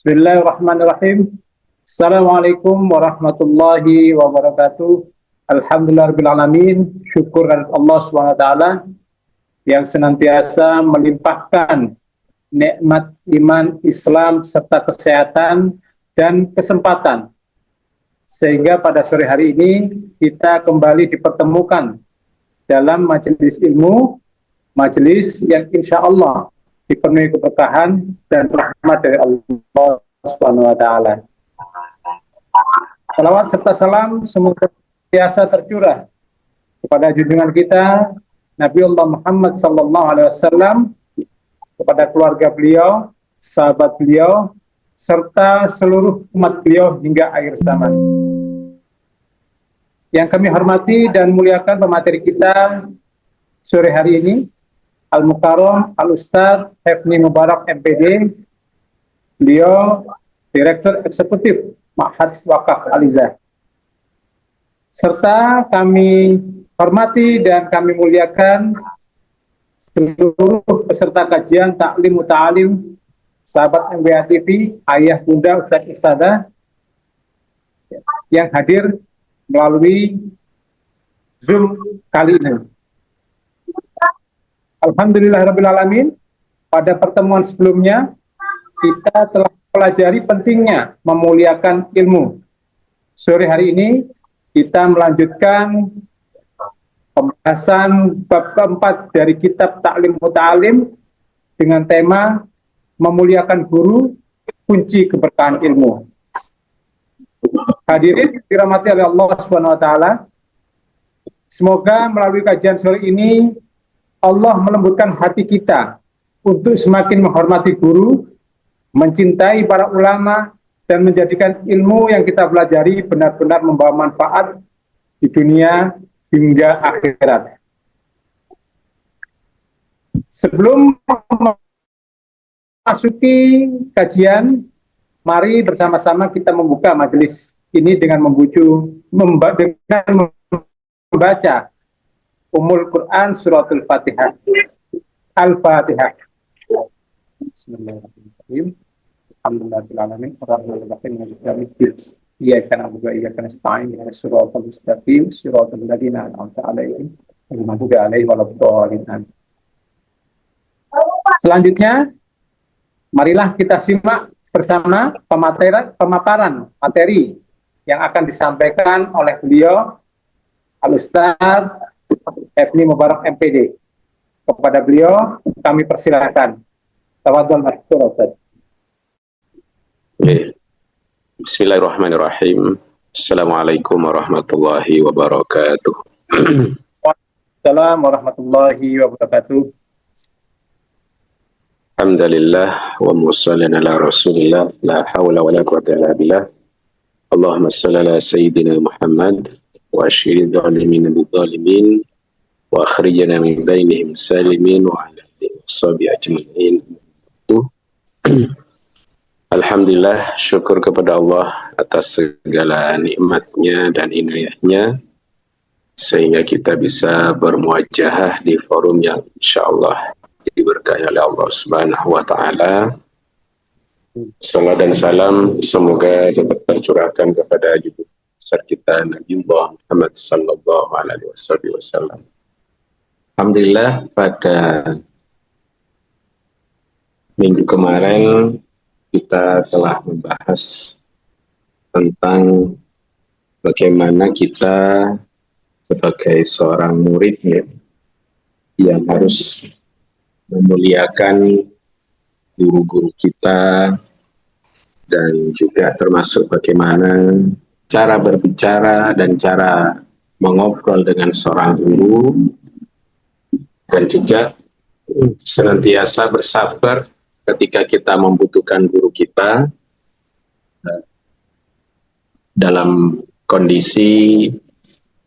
Bismillahirrahmanirrahim. Assalamualaikum warahmatullahi wabarakatuh. Alhamdulillahirrahmanirrahim. Syukur Allah SWT yang senantiasa melimpahkan nikmat iman, Islam, serta kesehatan dan kesempatan. Sehingga pada sore hari ini kita kembali dipertemukan dalam majelis ilmu, majelis yang insya Allah dipenuhi keberkahan dan rahmat dari Allah Subhanahu wa taala. Salawat serta salam semoga biasa tercurah kepada junjungan kita Nabi Allah Muhammad sallallahu alaihi wasallam, kepada keluarga beliau, sahabat beliau, serta seluruh umat beliau hingga akhir zaman. Yang kami hormati dan muliakan pemateri kita sore hari ini, Al-Mukarram Al-Ustadz Hefni Mubarak MPD, beliau Direktur Eksekutif Ma'had Wakaf Al-Izzah. Serta kami hormati dan kami muliakan seluruh peserta kajian Ta'lim Muta'alim, sahabat MBA TV, ayah bunda Ustadz Ustadzah yang hadir melalui Zoom kali ini. Alhamdulillahirrabbilalamin, pada pertemuan sebelumnya kita telah pelajari pentingnya memuliakan ilmu. Sore hari ini kita melanjutkan pembahasan bab keempat dari kitab Ta'lim Muta'alim dengan tema memuliakan guru, kunci keberkahan ilmu. Hadirin dirahmati oleh Allah Subhanahu wa taala, semoga melalui kajian sore ini Allah melembutkan hati kita untuk semakin menghormati guru, mencintai para ulama, dan menjadikan ilmu yang kita pelajari benar-benar membawa manfaat di dunia hingga akhirat. Sebelum memasuki kajian, mari bersama-sama kita membuka majelis ini dengan membaca Ummul Quran Suratul Fatihah. Al-Fatihah. Bismillahirrahmanirrahim. Alhamdulillahirrahmanirrahim. Ar-Rahmanirrahim. Maliki yaumiddin. Iyyaka na'budu wa iyyaka nasta'in. Ihdinas siratal mustaqim. Siratal ladzina an'amta 'alaihim ghairil maghdubi 'alaihim waladdallin. Selanjutnya, marilah kita simak bersama pemaparan materi yang akan disampaikan oleh beliau Al-Ustadz Hefni Mubarak MPD. Kepada beliau kami persilakan. Tafadhol mashkur Ustaz. Bismillahirrahmanirrahim. Assalamualaikum warahmatullahi wabarakatuh. Assalamualaikum warahmatullahi wabarakatuh. Alhamdulillah wa musallina ala rasulillah, la hawla wa la quwwata illa billah. Allahumma salli ala sayyidina Muhammad wa asyhid dhalimin bidhalimin wa akhrijna min bainihim salimin wa ala alihi washabihi ajma'in. Alhamdulillah, syukur kepada Allah atas segala nikmatnya dan inayahnya sehingga kita bisa bermuajahah di forum yang insyaallah diberkahi oleh Allah Subhanahu wa taala. Salam dan salam semoga dapat tercurahkan kepada junjungan besar kita Nabi Muhammad sallallahu alaihi wasallam. Alhamdulillah, pada minggu kemarin kita telah membahas tentang bagaimana kita sebagai seorang murid yang harus memuliakan guru-guru kita, dan juga termasuk bagaimana cara berbicara dan cara mengobrol dengan seorang guru, dan juga senantiasa bersabar ketika kita membutuhkan guru kita dalam kondisi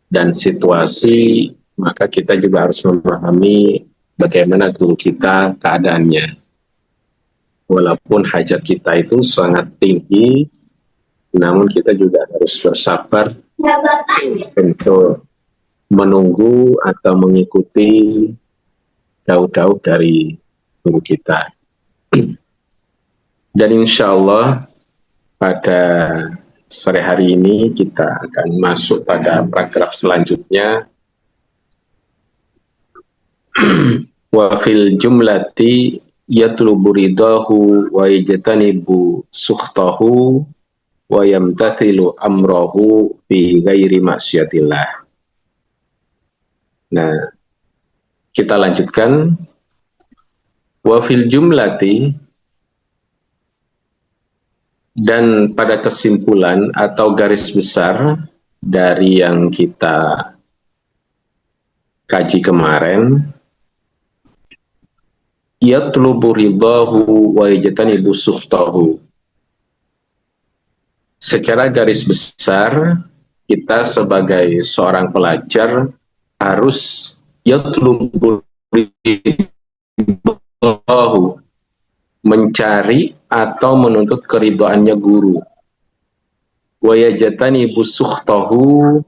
dan situasi, maka kita juga harus memahami bagaimana guru kita keadaannya. Walaupun hajat kita itu sangat tinggi, namun kita juga harus bersabar untuk menunggu atau mengikuti daud-daud dari guru kita. Dan insya Allah pada sore hari ini kita akan masuk pada paragraf selanjutnya. Wa fil jumlati yatlubu ridahu wa yajtanibu sukhtahu wa yamtathilu amrahu fi ghairi maksiatillah. Nah, kita lanjutkan. Wa fil jumlati, dan pada kesimpulan atau garis besar dari yang kita kaji kemarin, yatlubu ridahu wa yajtanibu sukhtahu. Secara garis besar, kita sebagai seorang pelajar harus yatlubu ridahu, mencari atau menuntut keridhaannya guru, wa yajtanibu sukhtahu,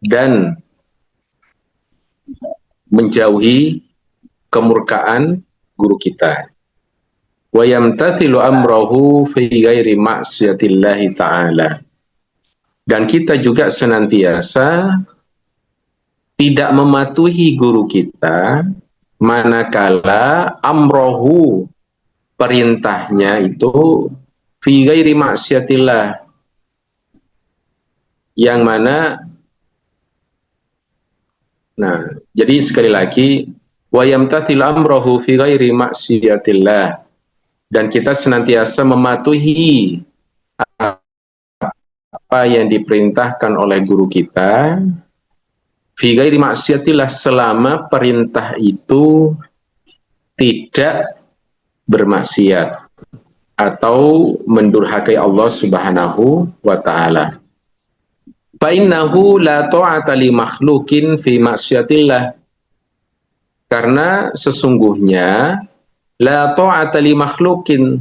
dan menjauhi kemurkaan guru kita, wa yamtathilu amrahu fi ghairi maksiatillahi ta'ala, dan kita juga senantiasa tidak mematuhi guru kita manakala amrohu, perintahnya itu fi ghairi maksiatillah, yang mana, nah jadi sekali lagi, wa yamtathil amrohu fi ghairi maksiatillah, dan kita senantiasa mematuhi apa yang diperintahkan oleh guru kita fi ghairi maksiatillah, selama perintah itu tidak bermaksiat atau mendurhakai Allah Subhanahu wa ta'ala. Fa innahu la ta'ata li makhlukin fi maksiatillah, karena sesungguhnya la ta'ata li makhlukin,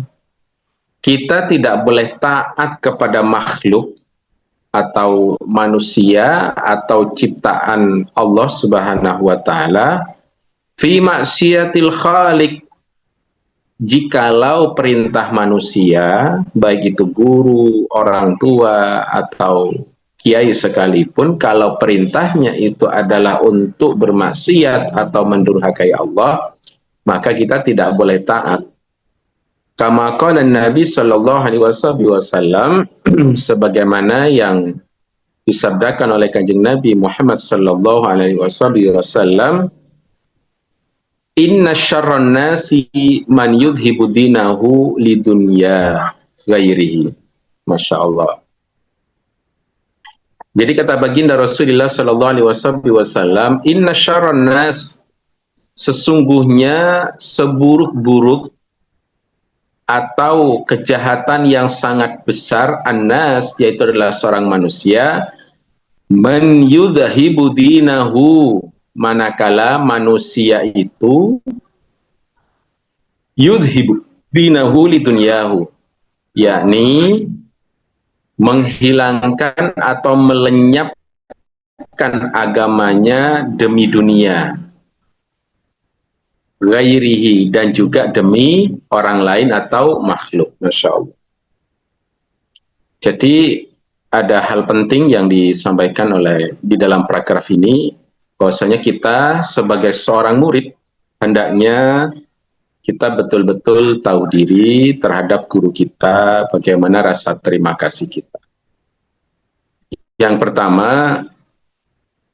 kita tidak boleh taat kepada makhluk atau manusia atau ciptaan Allah Subhanahu wa ta'ala fi maksiatil khaliq, jikalau perintah manusia, baik itu guru, orang tua, atau kiai sekalipun, kalau perintahnya itu adalah untuk bermaksiat atau mendurhakai Allah, maka kita tidak boleh taat. Kama qala Nabi sallallahu alaihi wasallam, sebagaimana yang disabdakan oleh Kanjeng Nabi Muhammad sallallahu alaihi wasallam, inna syarran nasi man yudhibu dinahu lidunya ghairihi. Masya Allah. Jadi kata baginda Rasulullah sallallahu alaihi wasallam, inna syarran nas, sesungguhnya seburuk-buruk atau kejahatan yang sangat besar, annas, yaitu adalah seorang manusia, man yudhibu dinahu, manakala manusia itu yudhibu dinahu lidunyahu, yakni menghilangkan atau melenyapkan agamanya demi dunia, ghairihi, dan juga demi orang lain atau makhluk. Masya Allah. Jadi ada hal penting yang disampaikan oleh di dalam paragraf ini, bahwasanya kita sebagai seorang murid hendaknya kita betul-betul tahu diri terhadap guru kita, bagaimana rasa terima kasih kita. Yang pertama,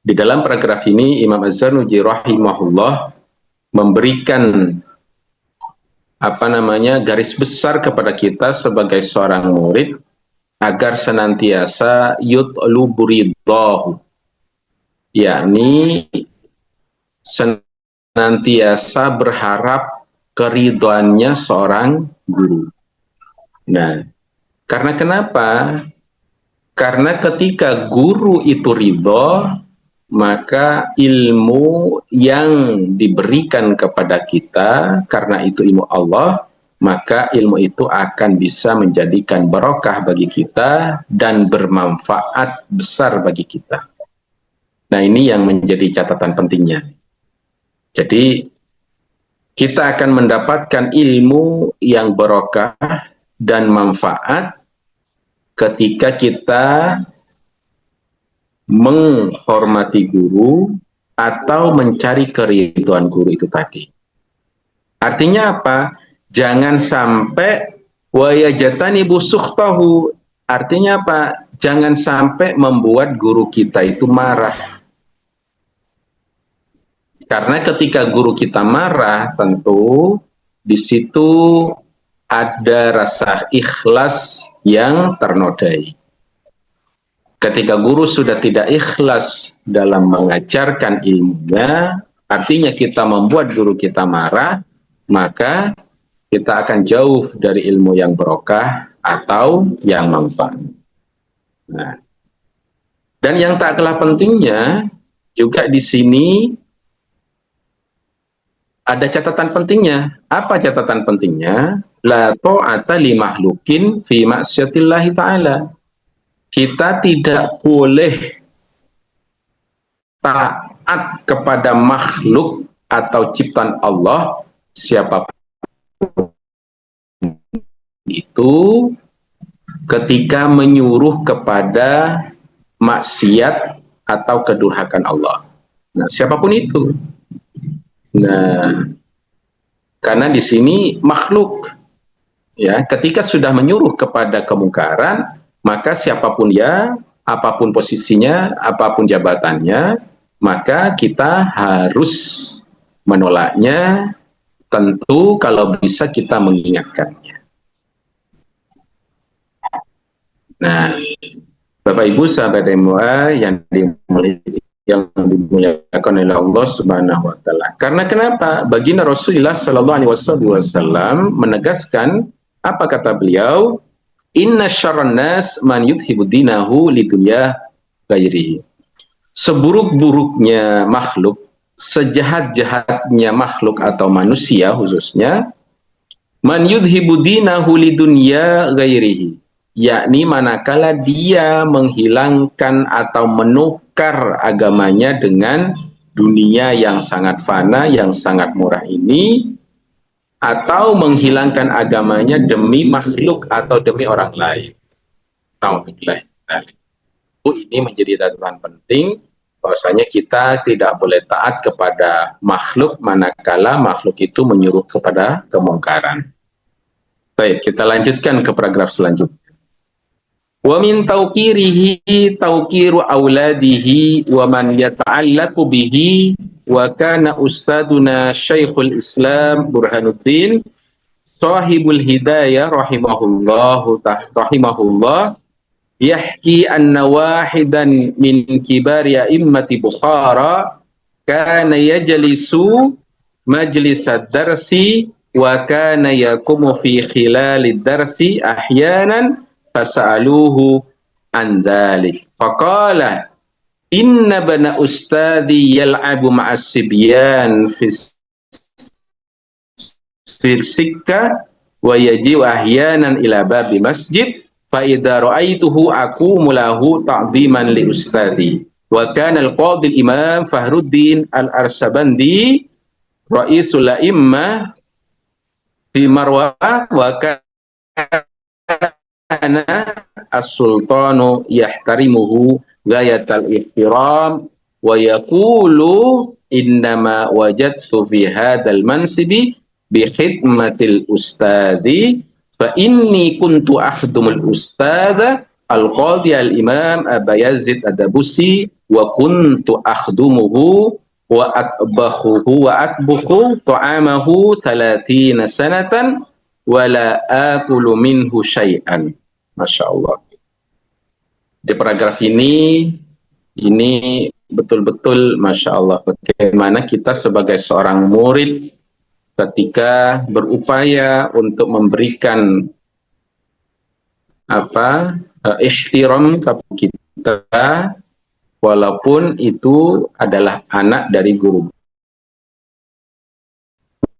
di dalam paragraf ini Imam Az-Zarnuji rahimahullah memberikan garis besar kepada kita sebagai seorang murid agar senantiasa yutlubu ridhahu, yakni senantiasa berharap keridhaannya seorang guru. Nah, karena kenapa? Karena ketika guru itu ridho, maka ilmu yang diberikan kepada kita, karena itu ilmu Allah, maka ilmu itu akan bisa menjadikan barokah bagi kita dan bermanfaat besar bagi kita. Nah, ini yang menjadi catatan pentingnya. Jadi kita akan mendapatkan ilmu yang barokah dan manfaat ketika kita menghormati guru atau mencari keridhaan guru itu tadi. Artinya apa? Jangan sampai wayajatani busukhtahu. Artinya apa? Jangan sampai membuat guru kita itu marah. Karena ketika guru kita marah, tentu di situ ada rasa ikhlas yang ternodai. Ketika guru sudah tidak ikhlas dalam mengajarkan ilmunya, artinya kita membuat guru kita marah, maka kita akan jauh dari ilmu yang barokah atau yang manfaat. Nah, dan yang tak kalah pentingnya juga di sini ada catatan pentingnya. Apa catatan pentingnya? La ta'ata li makhlukin fi ma'siyatillahi ta'ala. Kita tidak boleh taat kepada makhluk atau ciptaan Allah siapapun itu ketika menyuruh kepada maksiat atau kedurhakan Allah. Nah, siapapun itu. Nah, karena di sini makhluk, ya, ketika sudah menyuruh kepada kemungkaran, maka siapapun ya, apapun posisinya, apapun jabatannya, maka kita harus menolaknya. Tentu kalau bisa kita mengingatkannya. Nah, Bapak Ibu sahabat MUA yang dimuliakan oleh Allah Subhanahu wa taala. Karena kenapa? Baginda Rasulullah sallallahu alaihi wasallam menegaskan, apa kata beliau? Inna syarran nas man yudhibu dinahu lidunya ghairihi. Seburuk-buruknya makhluk, sejahat-jahatnya makhluk atau manusia khususnya, man yudhibu dinahu lidunya ghairihi, yakni manakala dia menghilangkan atau menukar agamanya dengan dunia yang sangat fana, yang sangat murah ini, atau menghilangkan agamanya demi makhluk atau demi orang lain. Alhamdulillah. Ini menjadi catatan penting bahwasanya kita tidak boleh taat kepada makhluk manakala makhluk itu menyuruh kepada kemungkaran. Baik, kita lanjutkan ke paragraf selanjutnya. Wa min tauqirihi tauqiru auladihi wa man yata'allaqu bihi wa kana ustaduna Syekhul Islam Burhanuddin Sahibul Hidayah rahimahullah yahki anna wahidan min kibari a'immati Bukhara kana yajlisu majlisad darsi wa kana yakumu fi khilalid darsi ahyanan fasa'aluhu an dhalik faqala inna bana ustadi yal'abu ma'as sibyan fi sikka wa yaji'u ahyanan ila babi masjid fa idza ra'aituhu aqumu lahu ta'dhiman li ustadi wa kana al-qadhi al-imam Fahruddin al-Arsabandi ra'isul a'immah fi Marwah wa kana as-sultanu yahtarimuhu ghayatal ihtiram wa yaqulu innama wajadtu fi hadzal mansibi bi khidmatil ustadi fa inni kuntu akhdumul ustadha al-qadhi al-imam Aba Yazid Ad-Dabusi wa kuntu akhdumuhu wa atbakhuhu wa atbukhu ta'amahu 30 sanatan wa la akulu minhu syai'an. Masya Allah. Di paragraf ini betul-betul Masya Allah bagaimana kita sebagai seorang murid ketika berupaya untuk memberikan ihtiram kepada kita walaupun itu adalah anak dari guru.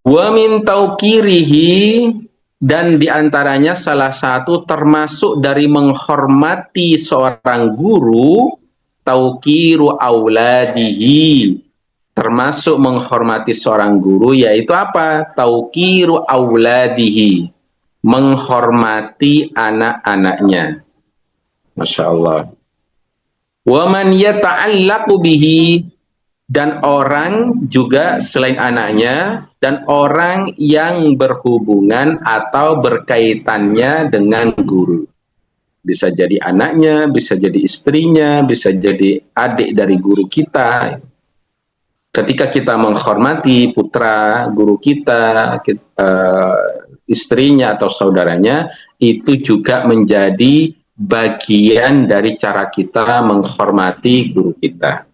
Wa min tauqirihi, dan diantaranya salah satu termasuk dari menghormati seorang guru, tauqiru auladihi, termasuk menghormati seorang guru yaitu apa? Tauqiru auladihi, menghormati anak-anaknya. Masya Allah. Wa man yata'allaqu bihi, dan orang juga selain anaknya, dan orang yang berhubungan atau berkaitannya dengan guru. Bisa jadi anaknya, bisa jadi istrinya, bisa jadi adik dari guru kita. Ketika kita menghormati putra guru kita, istrinya atau saudaranya, itu juga menjadi bagian dari cara kita menghormati guru kita.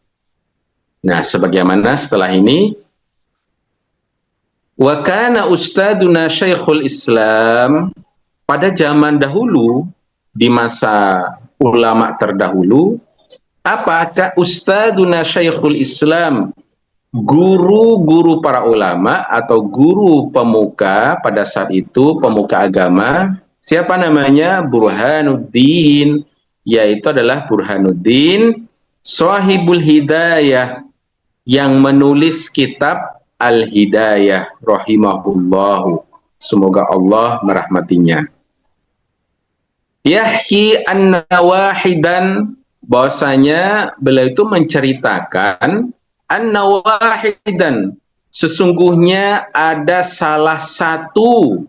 Nah, sebagaimana setelah ini, wa kana ustaduna Syekhul Islam, pada zaman dahulu, di masa ulama terdahulu, apakah ustaduna Syekhul Islam, guru-guru para ulama atau guru pemuka pada saat itu, pemuka agama, siapa namanya? Burhanuddin, yaitu adalah Burhanuddin Shahibul Hidayah, yang menulis kitab Al-Hidayah rahimahullahu. Semoga Allah merahmatinya. Yahki anna wahidan, bahwasanya beliau itu menceritakan anna wahidan, sesungguhnya ada salah satu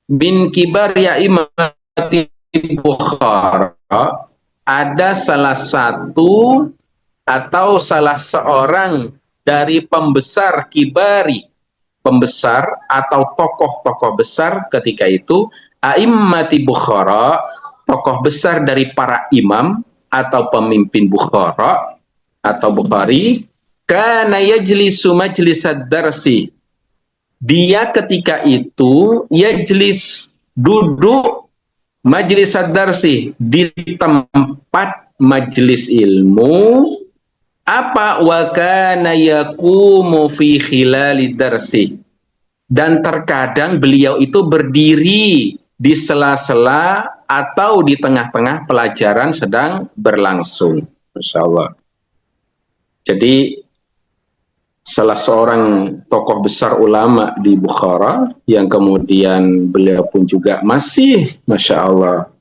min kibar ya'imati Bukhara, ada salah satu atau salah seorang dari pembesar kibari, pembesar atau tokoh-tokoh besar ketika itu, a'immati Bukhara, tokoh besar dari para imam atau pemimpin Bukhara atau Bukhari, kana yajlisu majlisad darsi, dia ketika itu yajlis, duduk, majlisad darsi, di tempat majlis ilmu. Apa? Wa kana yaqumu fi khilali darsi, dan terkadang beliau itu berdiri di sela-sela atau di tengah-tengah pelajaran sedang berlangsung. Masya Allah. Jadi salah seorang tokoh besar ulama di Bukhara, yang kemudian beliau pun juga masih, Masya Allah,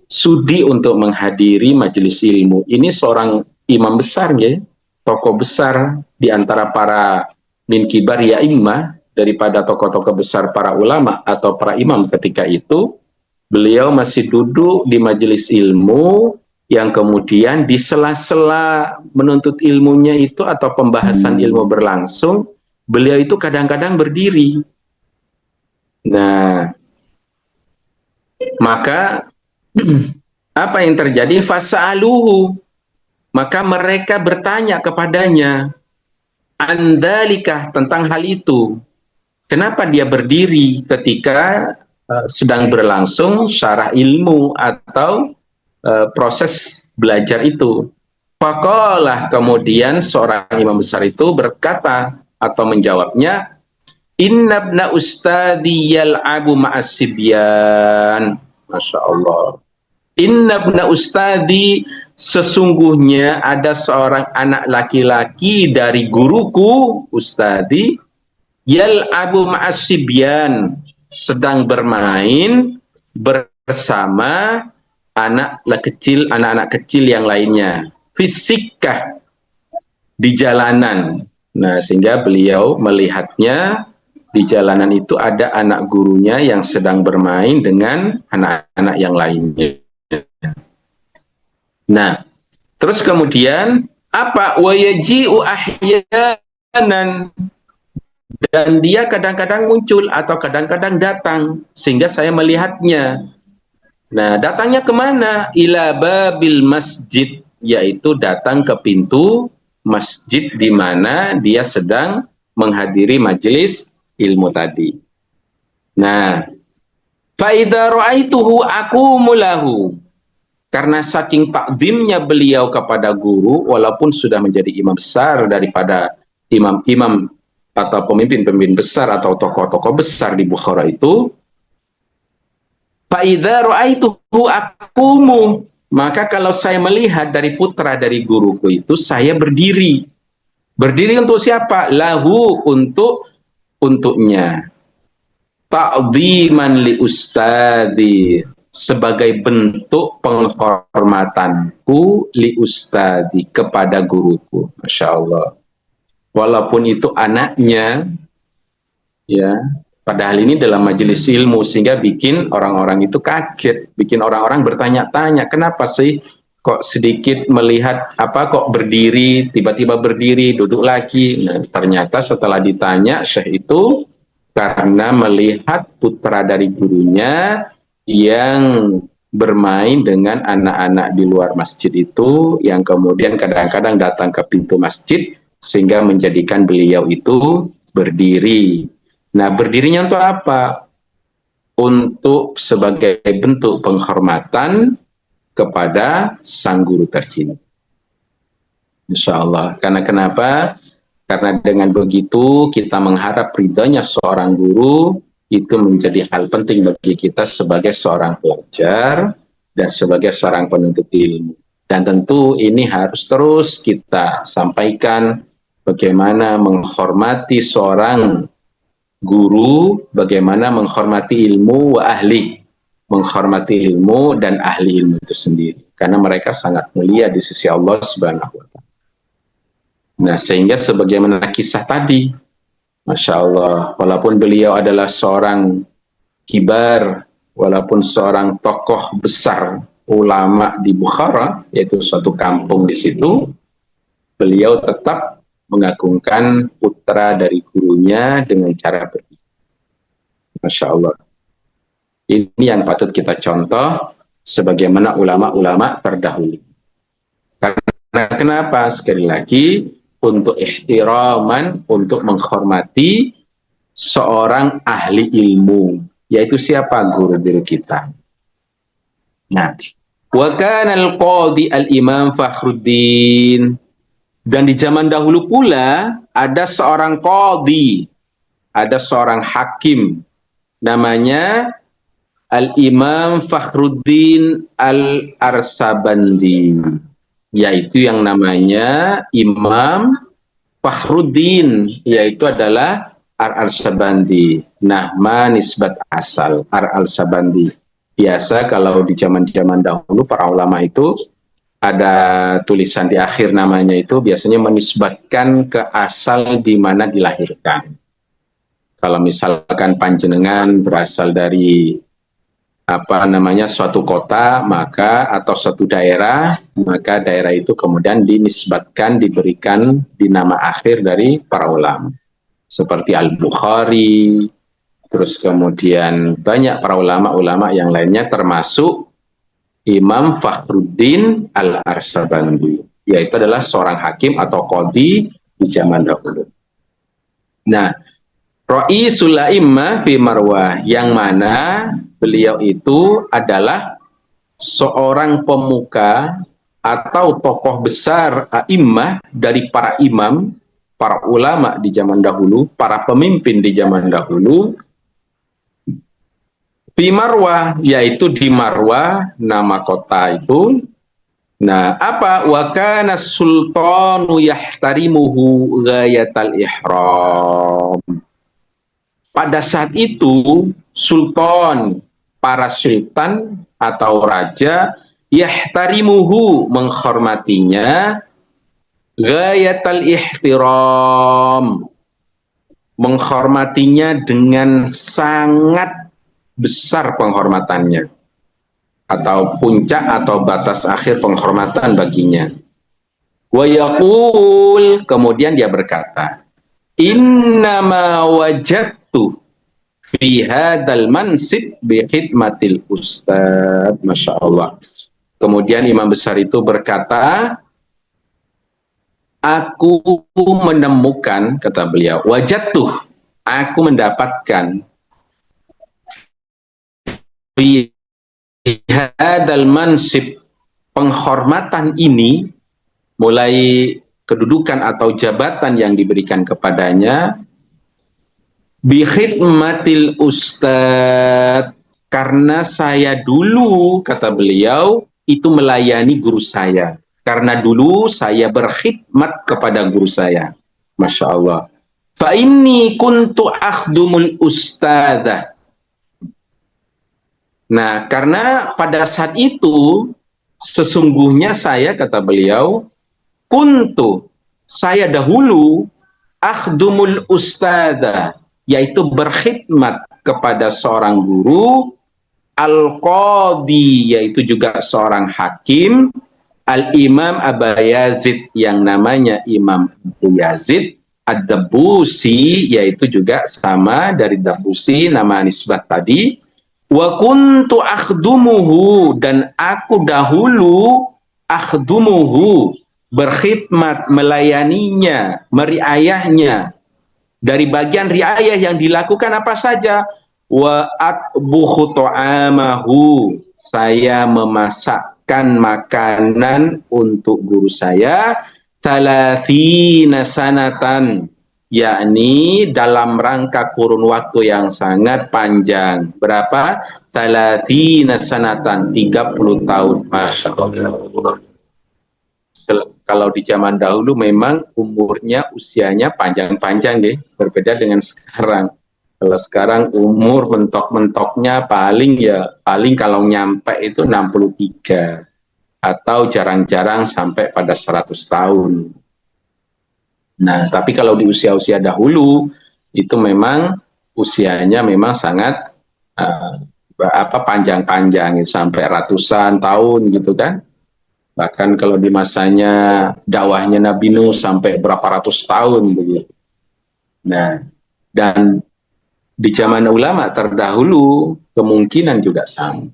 sudi untuk menghadiri majelis ilmu. Ini seorang imam besar, ya, tokoh besar di antara para min kibar ya'imah, daripada tokoh-tokoh besar para ulama atau para imam ketika itu. Beliau masih duduk di majelis ilmu, yang kemudian di sela-sela menuntut ilmunya itu atau pembahasan ilmu berlangsung, beliau itu kadang-kadang berdiri. Nah, maka apa yang terjadi? Fasa'aluhu, maka mereka bertanya kepadanya, andalikah, tentang hal itu. Kenapa dia berdiri ketika sedang berlangsung syarah ilmu atau proses belajar itu? Faqalah, kemudian seorang imam besar itu berkata atau menjawabnya, inna ibna ustadi yal'abu ma'as sibyan. Masya Allah. Inna ibna ustadi, sesungguhnya ada seorang anak laki-laki dari guruku, ustadi, yal'abu ma'as sibyan, sedang bermain bersama anak-anak kecil yang lainnya, fisikah, di jalanan. Nah, sehingga beliau melihatnya di jalanan itu ada anak gurunya yang sedang bermain dengan anak-anak yang lainnya. Nah, terus kemudian apa? Wa yaji'u ahyanan, dan dia kadang-kadang muncul atau kadang-kadang datang sehingga saya melihatnya. Nah, datangnya kemana? Ila babil masjid, yaitu datang ke pintu masjid di mana dia sedang menghadiri majelis ilmu tadi. Nah, fa idza ra'aituhu aqumu lahu, karena saking takzimnya beliau kepada guru, walaupun sudah menjadi imam besar daripada imam-imam atau pemimpin-pemimpin besar atau tokoh-tokoh besar di Bukhara itu, fa idza ra'aituhu aqumu, maka kalau saya melihat dari putra dari guruku itu, saya berdiri. Berdiri untuk siapa? Lahu, untuknya. ta'dhiman li ustadi, sebagai bentuk penghormatanku li ustadi, kepada guruku. Masya Allah. Walaupun itu anaknya, ya, padahal ini dalam majelis ilmu, sehingga bikin orang-orang itu kaget, bikin orang-orang bertanya-tanya, kenapa sih kok sedikit melihat kok berdiri, tiba-tiba berdiri, duduk lagi. Nah, ternyata setelah ditanya Syekh itu karena melihat putra dari gurunya yang bermain dengan anak-anak di luar masjid itu, yang kemudian kadang-kadang datang ke pintu masjid, sehingga menjadikan beliau itu berdiri. Nah, berdirinya untuk apa? Untuk sebagai bentuk penghormatan kepada sang guru tercinta. Insya Allah. Karena kenapa? Karena dengan begitu kita mengharap ridhonya seorang guru, itu menjadi hal penting bagi kita sebagai seorang pelajar dan sebagai seorang penuntut ilmu. Dan tentu ini harus terus kita sampaikan, bagaimana menghormati seorang guru, bagaimana menghormati ilmu wa ahli, menghormati ilmu dan ahli ilmu itu sendiri, karena mereka sangat mulia di sisi Allah Subhanahu wa Ta'ala. Nah, sehingga sebagaimana kisah tadi, Masya Allah, walaupun beliau adalah seorang kibar, walaupun seorang tokoh besar ulama di Bukhara, yaitu suatu kampung di situ, beliau tetap mengagungkan putra dari gurunya dengan cara berbeda. Masya Allah. Ini yang patut kita contoh sebagaimana ulama-ulama terdahulu. Karena kenapa? Sekali lagi, untuk ihtiraman, untuk menghormati seorang ahli ilmu, yaitu siapa? Guru-guru kita. Nah, wa kana al-qadhi al-imam Fakhruddin, dan di zaman dahulu pula ada seorang qadhi, ada seorang hakim, namanya Al-Imam Fakhruddin Al-Arsabandi, yaitu yang namanya Imam Fakhruddin, yaitu adalah Al-Arsabandi. Nama nisbat asal Al-Arsabandi. Biasa kalau di zaman-zaman dahulu para ulama itu ada tulisan di akhir namanya itu biasanya menisbatkan ke asal di mana dilahirkan. Kalau misalkan panjenengan berasal dari suatu kota, maka atau suatu daerah, maka daerah itu kemudian dinisbatkan, diberikan di nama akhir dari para ulama. Seperti Al-Bukhari, terus kemudian banyak para ulama-ulama yang lainnya, termasuk Imam Fakhruddin Al-Arsabandi, yaitu adalah seorang hakim atau qadhi di zaman dahulu. Nah, Ra'isul A'immah fi Marwah, yang mana beliau itu adalah seorang pemuka atau tokoh besar a'immah dari para imam, para ulama di zaman dahulu, para pemimpin di zaman dahulu. Fi Marwah, yaitu di Marwah, nama kota itu. Nah, apa? Wa kana sultanu yahtarimuhu ghayatal ihram. Pada saat itu, sultan, para sultan atau raja, yahtarimuhu, menghormatinya, ghayatal ihtiram, menghormatinya dengan sangat besar penghormatannya, atau puncak atau batas akhir penghormatan baginya. Wa yaqul, kemudian dia berkata, innama wajadtu fi hadzal mansib bi khidmatil ustad. Masya Allah. Kemudian imam besar itu berkata, aku menemukan, kata beliau, wajadtu, aku mendapatkan fi hadzal mansib, penghormatan ini, mulai kedudukan atau jabatan yang diberikan kepadanya, bi khidmatil ustad, karena saya dulu, kata beliau, itu melayani guru saya. Karena dulu saya berkhidmat kepada guru saya. Masya Allah. Fa inni kuntu akhdumul ustadzah. Nah, karena pada saat itu sesungguhnya saya, kata beliau, saya dahulu akhdumul ustada, yaitu berkhidmat kepada seorang guru, al-qadi, yaitu juga seorang hakim, al-imam Aba Yazid, yang namanya Imam Abu Yazid, ad-Dabusi, yaitu juga sama dari Dabusi, nama nisbah tadi, wa kuntu akhdumuhu, dan aku dahulu akhdumuhu, berkhidmat, melayaninya, meriayahnya. Dari bagian riayah yang dilakukan apa saja? Wa atbukhu ta'amahu, saya memasakkan makanan untuk guru saya, talathina sanatan, yakni dalam rangka kurun waktu yang sangat panjang. Berapa? Talathina sanatan, 30 tahun. Masya Allah. Kalau di zaman dahulu memang umurnya, usianya panjang-panjang deh, berbeda dengan sekarang. Kalau sekarang umur mentok-mentoknya paling kalau nyampe itu 63, atau jarang-jarang sampai pada 100 tahun. Nah, tapi kalau di usia-usia dahulu itu memang usianya memang sangat panjang-panjang, sampai ratusan tahun gitu kan. Bahkan kalau di masanya dakwahnya Nabi Nuh sampai berapa ratus tahun begitu. Nah, dan di zaman ulama terdahulu kemungkinan juga sama.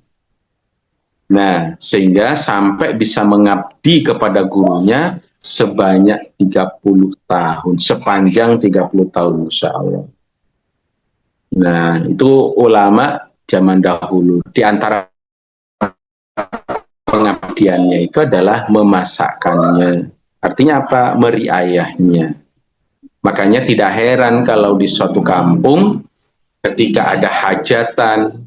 Nah, sehingga sampai bisa mengabdi kepada gurunya sebanyak 30 tahun, sepanjang 30 tahun, Masya Allah. Nah, itu ulama zaman dahulu. Di antara pengabdiannya itu adalah memasakkannya. Artinya apa? Meriayahnya. Makanya tidak heran kalau di suatu kampung ketika ada hajatan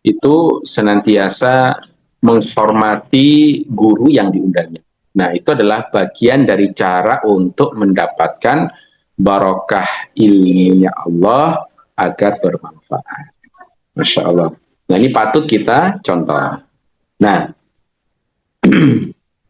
itu senantiasa menghormati guru yang diundangnya. Nah, itu adalah bagian dari cara untuk mendapatkan barokah ilmunya Allah agar bermanfaat. Masya Allah. Nah, ini patut kita contoh. Nah,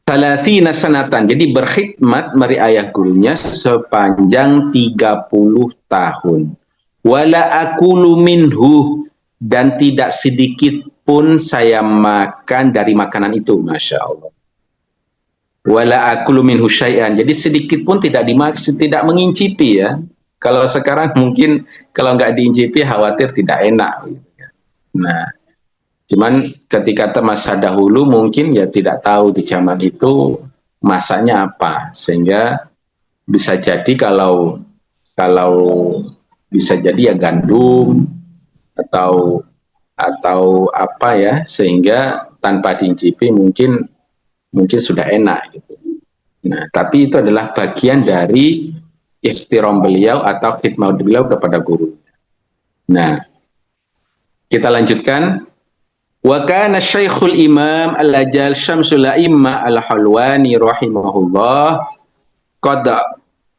Salatina sanatan, jadi berkhidmat meriayah gurunya sepanjang 30 tahun. Wala akulu minhu, dan tidak sedikit pun saya makan dari makanan itu, Masya Allah. Wala akulu minhu syai'an, jadi sedikit pun tidak dimaksud, tidak mengincipi ya. Kalau sekarang mungkin kalau nggak diincipi khawatir tidak enak. Nah, cuman ketika masa dahulu mungkin ya tidak tahu di zaman itu masanya apa, sehingga bisa jadi kalau bisa jadi ya gandum atau apa ya, sehingga tanpa diincipi mungkin sudah enak gitu. Nah, tapi itu adalah bagian dari ikhtiram beliau atau khidmat beliau kepada guru. Nah, kita lanjutkan. Wa kana Syekhul Imam Al-Ajal Syamsul A'imma Al-Halwani rahimahullah qad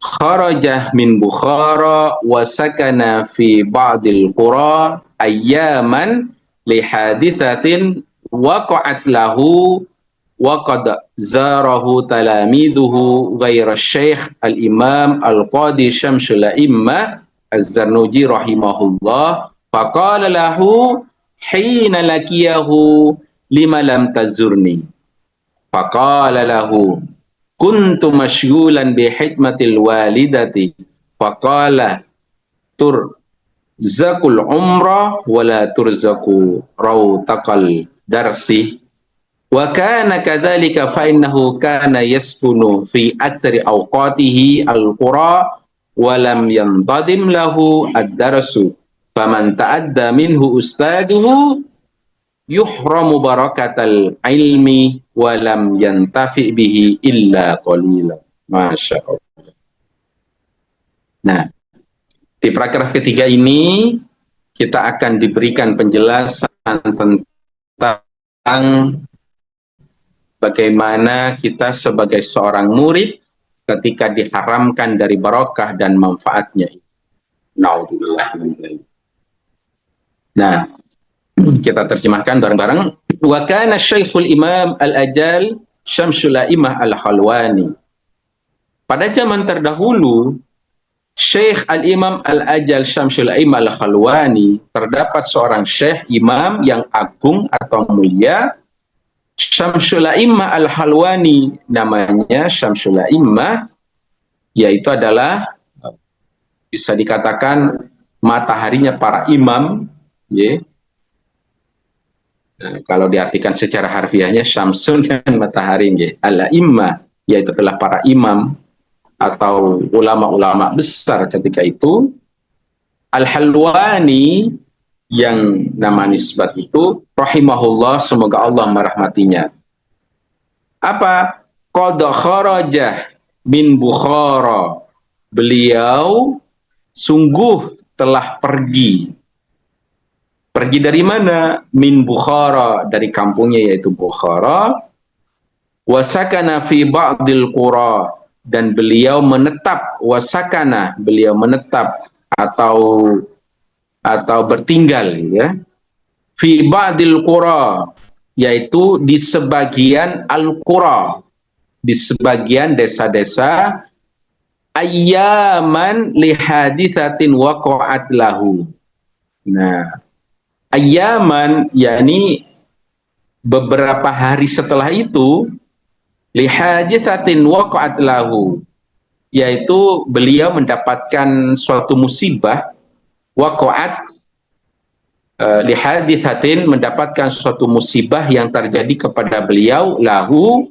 kharaja min Bukhara wa sakana fi ba'dil qura ayyaman li hadithatin waqa'at lahu wa qad zarahu talamiduhu ghairu Syekh Al-Imam Al-Qadi Syamsul A'imma Az-Zarnuji rahimahullah faqala lahu hina lakiyahu lima lam tazurni faqala lahu kuntu masygulan bi hikmatil walidati faqala turzakul umrah wala turzaku rawtaqal darsi wa kana kadzalika fa innahu kana yaskunu fi aktsari awqatihi al-qura wa lam yantadim lahu ad-darsu faman ta'adda minhu ustaduhu yuhramu barakatal ilmi wa lam yantafi bihi illa qalila. Masya Allah. Nah, di paragraf ketiga ini kita akan diberikan penjelasan tentang bagaimana kita sebagai seorang murid ketika diharamkan dari barokah dan manfaatnya. Naudzubillah. Nah, Kita terjemahkan bareng-bareng. Wa kana Syekhul Imam Al-Ajal Syamsul A'immah Al-Khalwani. Pada zaman terdahulu, Syekh Al-Imam Al-Ajal Syamsul A'immah Al-Khalwani, terdapat seorang syekh imam yang agung atau mulia, Syamsul A'immah Al-Khalwani, namanya Syamsul A'immah, yaitu adalah bisa dikatakan mataharinya para imam, ya. Nah, kalau diartikan secara harfiahnya Syamsun dan matahari, ya. Al-A'immah, yaitu adalah para imam atau ulama-ulama besar ketika itu. Al-Halwani, yang nama nisbat itu, rahimahullah, semoga Allah merahmatinya. Apa? Qad kharajah min Bukhara. Beliau sungguh telah pergi. Pergi dari mana? Min Bukhara, dari kampungnya yaitu Bukhara. Wasakana fi ba'dil qura, dan beliau menetap, wasakana, beliau menetap atau bertinggal, ya, fi ba'dil qura, yaitu di sebagian al-qura, di sebagian desa-desa, ayyaman li haditsatin waqa'at lahu. Nah, ayyaman yakni beberapa hari setelah itu, li haditsatin waqa'at lahu, yaitu beliau mendapatkan suatu musibah, waqa'at, li haditsatin, mendapatkan suatu musibah yang terjadi kepada beliau, lahu,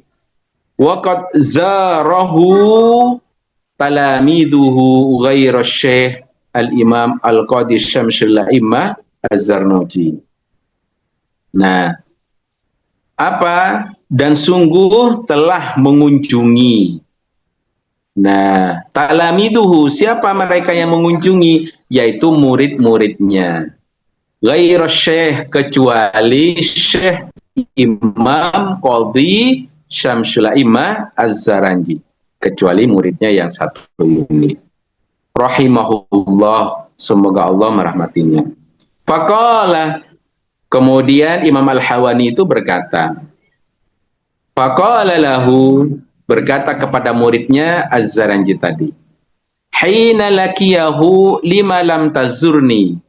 waqad zarahu talamiduhu ghairu syekh al-imam al-qadi Syamsul A'immah Az-Zarnuji. Nah, apa? Dan sungguh telah mengunjungi. Nah, talamiduhu, siapa mereka yang mengunjungi? Yaitu murid-muridnya. Ghairu syekh, kecuali Syekh Imam Qadhi Syamsul A'immah Az-Zarnuji, kecuali muridnya yang satu ini. Rahimahullah, semoga Allah merahmatinya. Faqala, kemudian Imam Al-Hawani itu berkata, faqala lahu, berkata kepada muridnya Az-Zarnuji tadi, hina lakiyahu lima lam tazurni.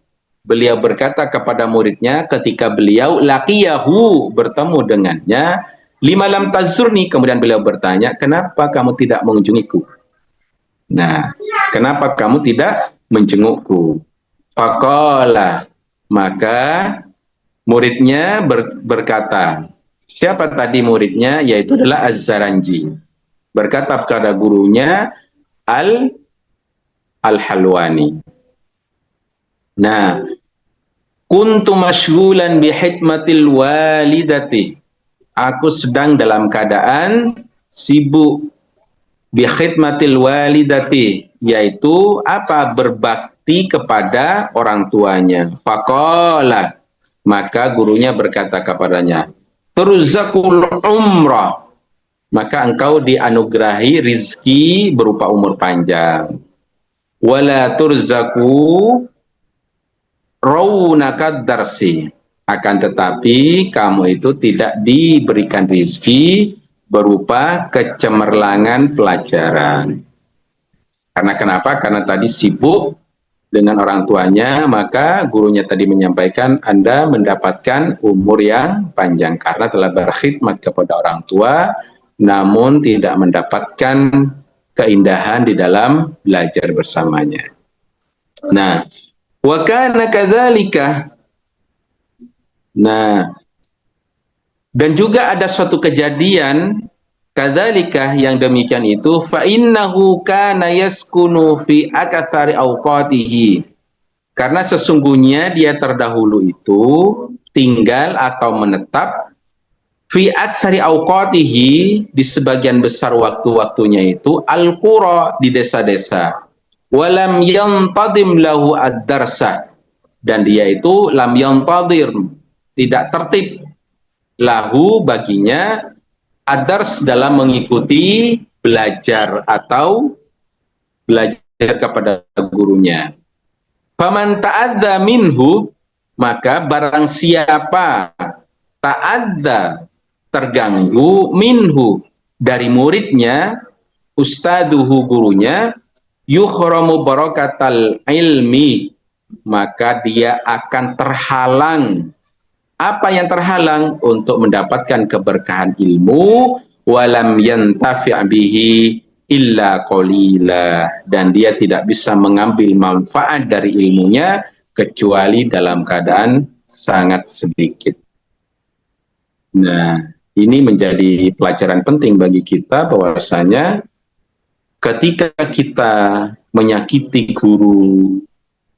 Beliau berkata kepada muridnya ketika beliau lakiyahu, bertemu dengannya, lima lam tazurni, kemudian beliau bertanya, kenapa kamu tidak mengunjungiku? Nah, kenapa kamu tidak menjengukku? Faqala, maka muridnya berkata, siapa tadi muridnya? Yaitu adalah Az-Zarnuji. Berkata kepada gurunya Al-Halwani. Nah, kuntu masyghulan bi hikmatil walidati. Aku sedang dalam keadaan sibuk bi khidmatil walidati, yaitu apa? Berbakti kepada orang tuanya. Faqala, maka gurunya berkata kepadanya, turzakul umrah, maka engkau dianugerahi rizki berupa umur panjang. Wala turzaku raunakad darsi, akan tetapi kamu itu tidak diberikan rizki berupa kecemerlangan pelajaran. Karena kenapa? Karena tadi sibuk dengan orang tuanya, maka gurunya tadi menyampaikan Anda mendapatkan umur yang panjang karena telah berkhidmat kepada orang tua, namun tidak mendapatkan keindahan di dalam belajar bersamanya. Nah, wa kana kadzalika. Nah, dan juga ada suatu kejadian kadzalika, yang demikian itu, fa innahu kana yaskunu fi aktsari awqatihi, karena sesungguhnya dia terdahulu itu tinggal atau menetap fi aktsari awqatihi, di sebagian besar waktu-waktunya itu al-qura, di desa-desa, walam yantadim lahu ad-darsah, dan dia itu lam yantadir, tidak tertib, lahu baginya, adars dalam mengikuti belajar atau belajar kepada gurunya. Faman ta'adza minhu, maka barang siapa ta'adza, terganggu, minhu, dari muridnya, ustaduhu, gurunya, yukhramu barakatal ilmi, maka dia akan terhalang. Apa yang terhalang? Untuk mendapatkan keberkahan ilmu, walam yantafi' bihi illa qalila, dan dia tidak bisa mengambil manfaat dari ilmunya kecuali dalam keadaan sangat sedikit. Nah, ini menjadi pelajaran penting bagi kita bahwasanya ketika kita menyakiti guru,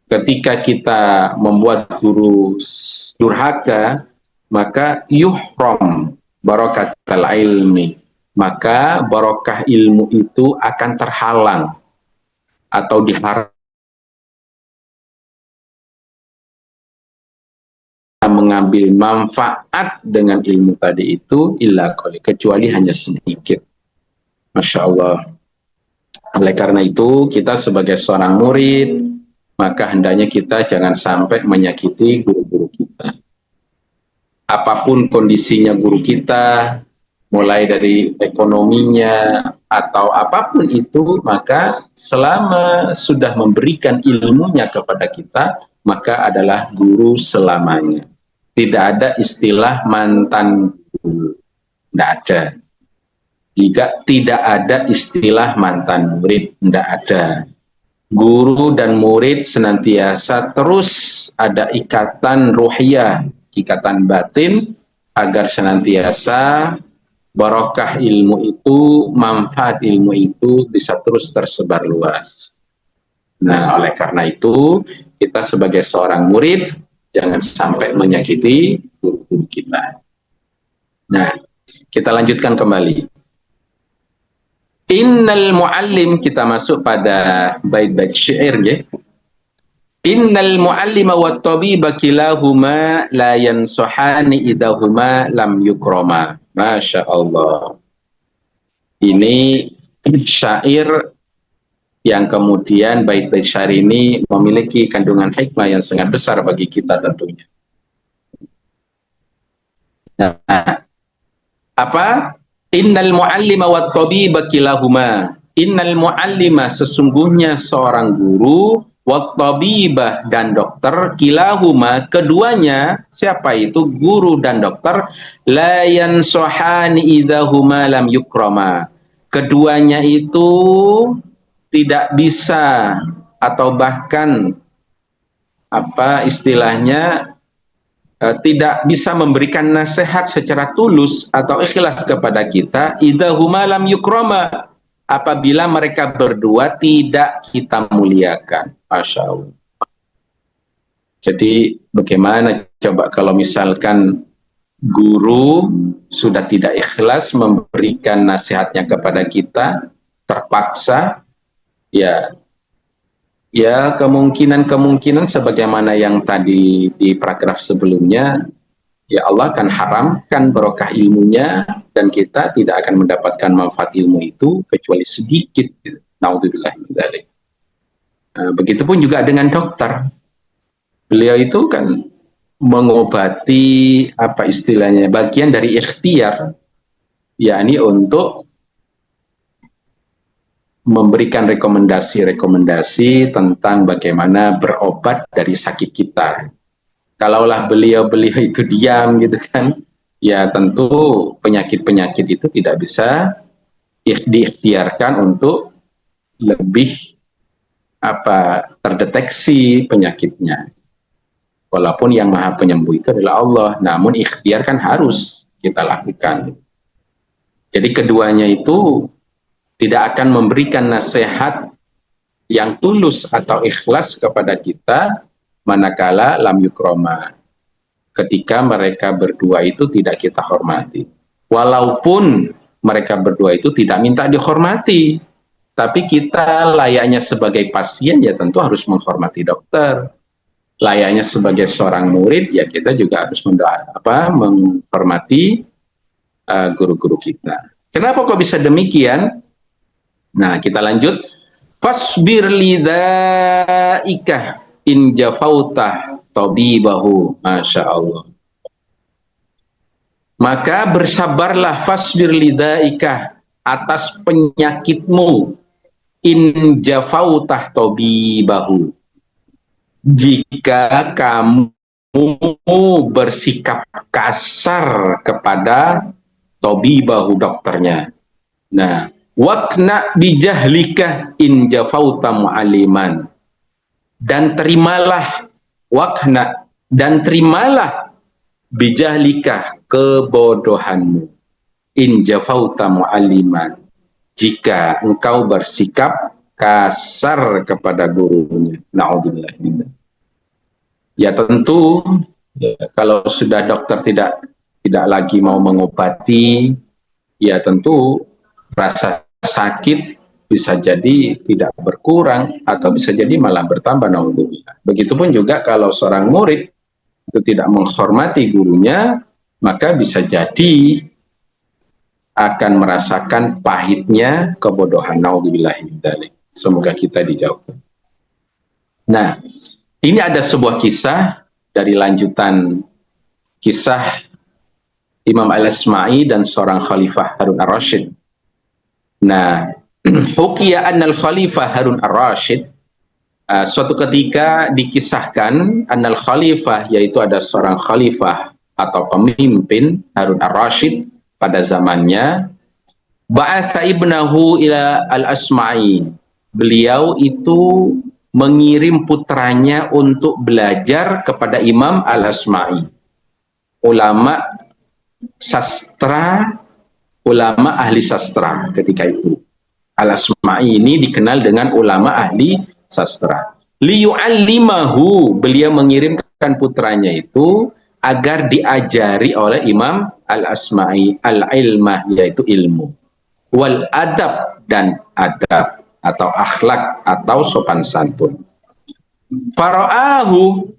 ketika kita membuat guru durhaka, maka yuhram barakatal ilmi, maka barokah ilmu itu akan terhalang atau diharamkan mengambil manfaat dengan ilmu tadi itu illa qali, kecuali hanya sedikit. Masya Allah. Oleh karena itu, kita sebagai seorang murid, maka hendaknya kita jangan sampai menyakiti guru-guru kita. Apapun kondisinya guru kita, mulai dari ekonominya atau apapun itu, maka selama sudah memberikan ilmunya kepada kita, maka adalah guru selamanya. Tidak ada istilah mantan guru. Tidak ada. Jika tidak ada istilah mantan murid, tidak ada. Guru dan murid senantiasa terus ada ikatan ruhiyah, ikatan batin, agar senantiasa barokah ilmu itu, manfaat ilmu itu bisa terus tersebar luas. Nah, oleh karena itu, kita sebagai seorang murid, jangan sampai menyakiti guru-guru kita. Nah, kita lanjutkan kembali. Innal muallim, kita masuk pada bait-bait syair ya. Innal muallima wat tabiba kilahuma la yansuhani idahuma lam yukrama. Masya Allah. Ini syair yang kemudian bait-bait syair ini memiliki kandungan hikmah yang sangat besar bagi kita tentunya. Nah, apa? Innal muallima wat tabiba kilahuma. Innal muallima, sesungguhnya seorang guru, wat tabibah, dan dokter, kilahuma, keduanya, siapa itu? Guru dan dokter, la yansuhani idahuma lam yukrama. Keduanya itu tidak bisa, atau bahkan apa istilahnya, tidak bisa memberikan nasihat secara tulus atau ikhlas kepada kita, idahuma lam yukrama, apabila mereka berdua tidak kita muliakan. Masya Allah. Jadi bagaimana coba kalau misalkan guru sudah tidak ikhlas memberikan nasihatnya kepada kita, terpaksa, ya kemungkinan sebagaimana yang tadi di paragraf sebelumnya, ya Allah akan haramkan barokah ilmunya dan kita tidak akan mendapatkan manfaat ilmu itu kecuali sedikit. Naudzubillah min dzalik. Begitupun juga dengan dokter. Beliau itu kan mengobati, apa istilahnya, bagian dari ikhtiar, yakni untuk memberikan rekomendasi-rekomendasi tentang bagaimana berobat dari sakit kita. Kalaulah beliau itu diam gitu kan, ya tentu penyakit-penyakit itu tidak bisa diikhtiarkan untuk lebih terdeteksi penyakitnya. Walaupun yang maha penyembuh itu adalah Allah, namun ikhtiar kan harus kita lakukan. Jadi keduanya itu tidak akan memberikan nasihat yang tulus atau ikhlas kepada kita manakala lam yukroma, ketika mereka berdua itu tidak kita hormati. Walaupun mereka berdua itu tidak minta dihormati, tapi kita layaknya sebagai pasien ya tentu harus menghormati dokter. Layaknya sebagai seorang murid ya kita juga harus menghormati guru-guru kita. Kenapa kok bisa demikian? Nah, kita lanjut. Fasbir lidzaika in jafautah tabibahu. Masya Allah. Maka bersabarlah fasbir lidaika atas penyakitmu in jafautah tabibahu. Jika kamu bersikap kasar kepada tabibahu, dokternya. Nah, wakna bijahlika in jafauta mu'aliman. Dan terimalah wakna, dan terimalah bijahlika, kebodohanmu, in jafauta mu'aliman, jika engkau bersikap kasar kepada gurunya. Na'udzubillah. Ya tentu, ya, kalau sudah dokter tidak lagi mau mengobati, ya tentu rasa sakit bisa jadi tidak berkurang atau bisa jadi malah bertambah. Na'udzubillah. Begitupun juga kalau seorang murid itu tidak menghormati gurunya, maka bisa jadi akan merasakan pahitnya kebodohan. Na'udzubillah. Semoga kita dijauhkan. Nah, ini ada sebuah kisah dari lanjutan kisah Imam Al-Asma'i dan seorang Khalifah Harun Ar-Rasyid. Nah, hukiya annal Khalifah Harun Ar-Rasyid, suatu ketika dikisahkan annal Khalifah, yaitu ada seorang Khalifah atau pemimpin Harun Ar-Rasyid pada zamannya, ba'atha ibnahu ila Al-Asma'i. Beliau itu mengirim putranya untuk belajar kepada Imam Al-Asma'i, ulama sastra, ulama ahli sastra ketika itu. Al-Asma'i ini dikenal dengan ulama ahli sastra. Liyu'allimahu, beliau mengirimkan putranya itu agar diajari oleh Imam Al-Asma'i al-ilmah, yaitu ilmu, wal adab, dan adab atau akhlak atau sopan santun. Fara'ahu,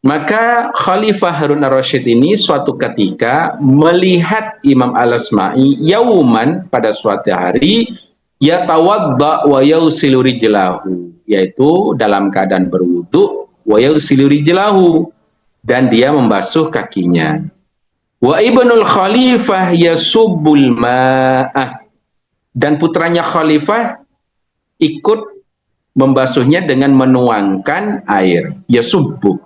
maka Khalifah Harun Ar-Rasyid ini suatu ketika melihat Imam Al-Asma'i yauman, pada suatu hari, yatawadda wa yausilu rijlahu, yaitu dalam keadaan berwudu, wa yausilu rijlahu, dan dia membasuh kakinya. Wa ibnul Khalifah yasubbul ma'ah, dan putranya Khalifah ikut membasuhnya dengan menuangkan air. Yasubbu,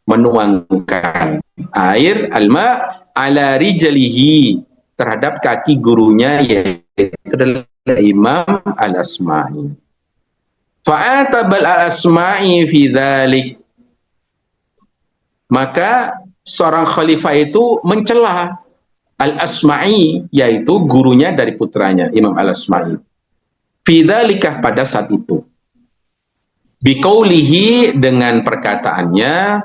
menuangkan air, alma ala rijalihi, terhadap kaki gurunya, yaitu adalah Imam Al-Asma'i. Fa'atabal Al-Asma'i fi dzalik, maka seorang khalifah itu mencela Al-Asma'i, yaitu gurunya dari putranya Imam Al-Asma'i, fi dzalika, pada saat itu, biqaulihi, dengan perkataannya,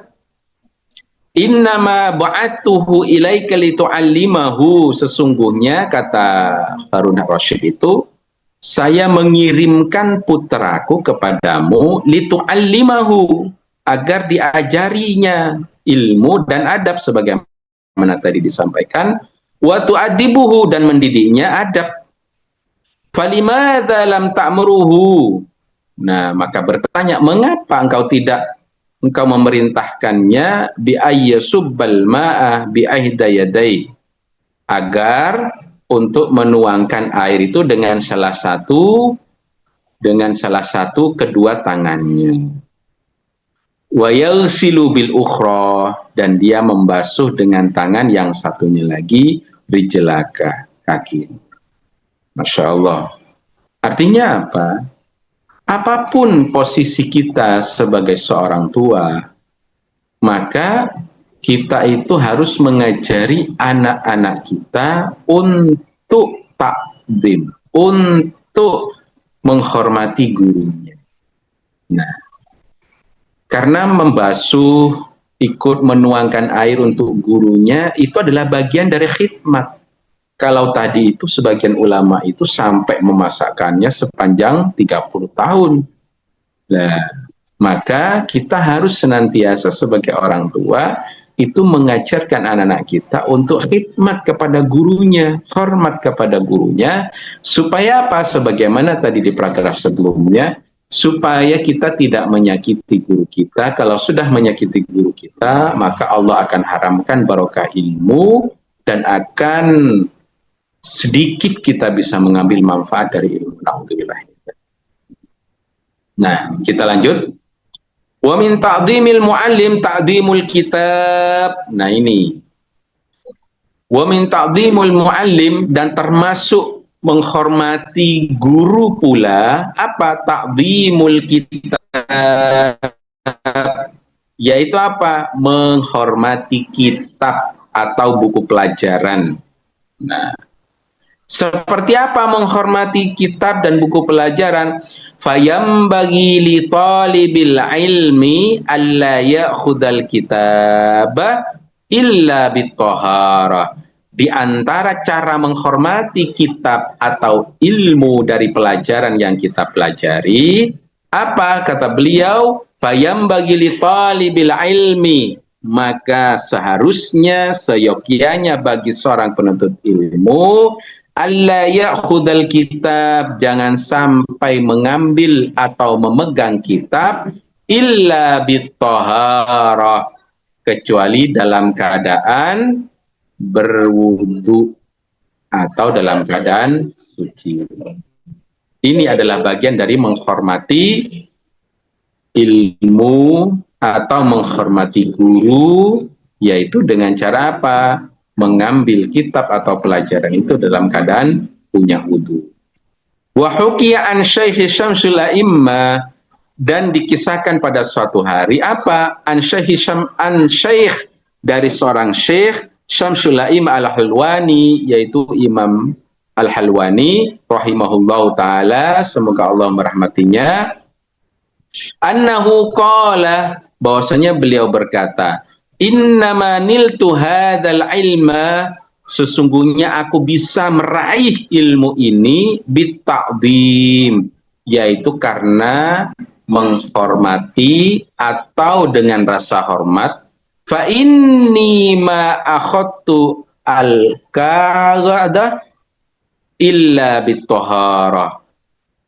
innama ba'athuhu ilaika litu'allimahu, sesungguhnya, kata Harun Ar-Rasyid itu, saya mengirimkan putraku kepadamu litu'allimahu, agar diajarinya ilmu dan adab, sebagaimana tadi disampaikan, wa tu'adibuhu, dan mendidiknya adab. Falimadza lam ta'muruhu, nah maka bertanya, mengapa engkau memerintahkannya bi ayyasubbal ma'ah bi ahdayadai, agar untuk menuangkan air itu dengan salah satu kedua tangannya. Wa yaghsilu bil ukhra, dan dia membasuh dengan tangan yang satunya lagi, rijlaka, kaki. Masya Allah. Artinya apa? Apapun posisi kita sebagai seorang tua, maka kita itu harus mengajari anak-anak kita untuk takdim, untuk menghormati gurunya. Nah, karena membasuh, ikut menuangkan air untuk gurunya, itu adalah bagian dari khidmat. Kalau tadi itu sebagian ulama itu sampai memasakkannya sepanjang 30 tahun. Nah, maka kita harus senantiasa sebagai orang tua itu mengajarkan anak-anak kita untuk khidmat kepada gurunya, hormat kepada gurunya, supaya apa? Sebagaimana tadi di paragraf sebelumnya, supaya kita tidak menyakiti guru kita. Kalau sudah menyakiti guru kita, maka Allah akan haramkan barokah ilmu dan akan sedikit kita bisa mengambil manfaat dari ilmu. Alhamdulillah. Nah, kita lanjut. Wa min ta'dhimil muallim ta'dhimul kitab. Nah, ini. Wa min ta'dhimul muallim, dan termasuk menghormati guru pula apa? Ta'dhimul kitab, yaitu apa? Menghormati kitab atau buku pelajaran. Nah, seperti apa menghormati kitab dan buku pelajaran? Fayambagi li talibil ilmi alla ya'khudal kitaba illa bitaharah. Di antara cara menghormati kitab atau ilmu dari pelajaran yang kita pelajari, apa kata beliau? Fayambagi li talibil ilmi, maka seharusnya seyogyanya bagi seorang penuntut ilmu alla ya'khudal kitab, jangan sampai mengambil atau memegang kitab illa bitaharah, kecuali dalam keadaan berwudu atau dalam keadaan suci. Ini adalah bagian dari menghormati ilmu atau menghormati guru, yaitu dengan cara apa? Mengambil kitab atau pelajaran itu dalam keadaan punya wudu. Wa hukiya an Syekh Syamsul A'immah, dan dikisahkan pada suatu hari apa? An Syekh, dari seorang Syekh Syamsul A'immah Al-Halwani, yaitu Imam Al-Halwani rahimahullahu taala, semoga Allah merahmatinya. Annahu qala, bahwasanya beliau berkata, innama niltu hadzal ilma, sesungguhnya aku bisa meraih ilmu ini bita'dhim, yaitu karena menghormati atau dengan rasa hormat. Fa inni ma akhadtu al-qaghadah illa bitaharah,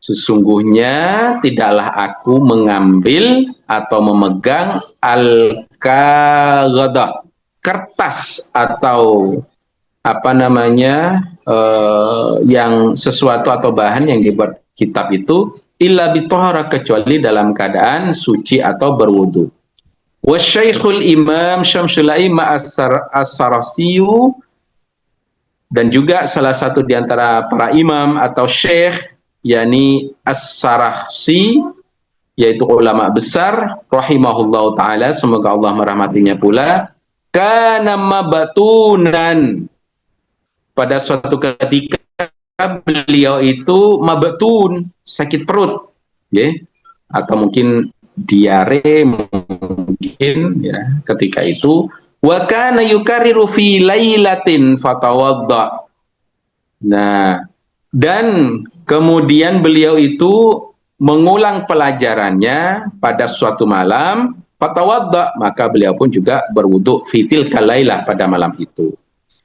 sesungguhnya tidaklah aku mengambil atau memegang al-qaghadah, kertas atau apa namanya yang sesuatu atau bahan yang dibuat kitab itu illa bitaharah, kecuali dalam keadaan suci atau berwudu. Wa Syekhul Imam Syamsul A'immah As-Sarasiyu, dan juga salah satu di antara para imam atau syekh, yakni As-Sarasi, yaitu ulama besar rahimahullahu taala, semoga Allah merahmatinya pula, kana mabatunan, pada suatu ketika beliau itu mabatun, sakit perut, ya, atau mungkin diare mungkin, ya, ketika itu. Wa kana yukarriru fi lailatin fatawadda. Nah, dan kemudian beliau itu mengulang pelajarannya pada suatu malam, fatawadda, maka beliau pun juga berwudu fitil kalailah, pada malam itu.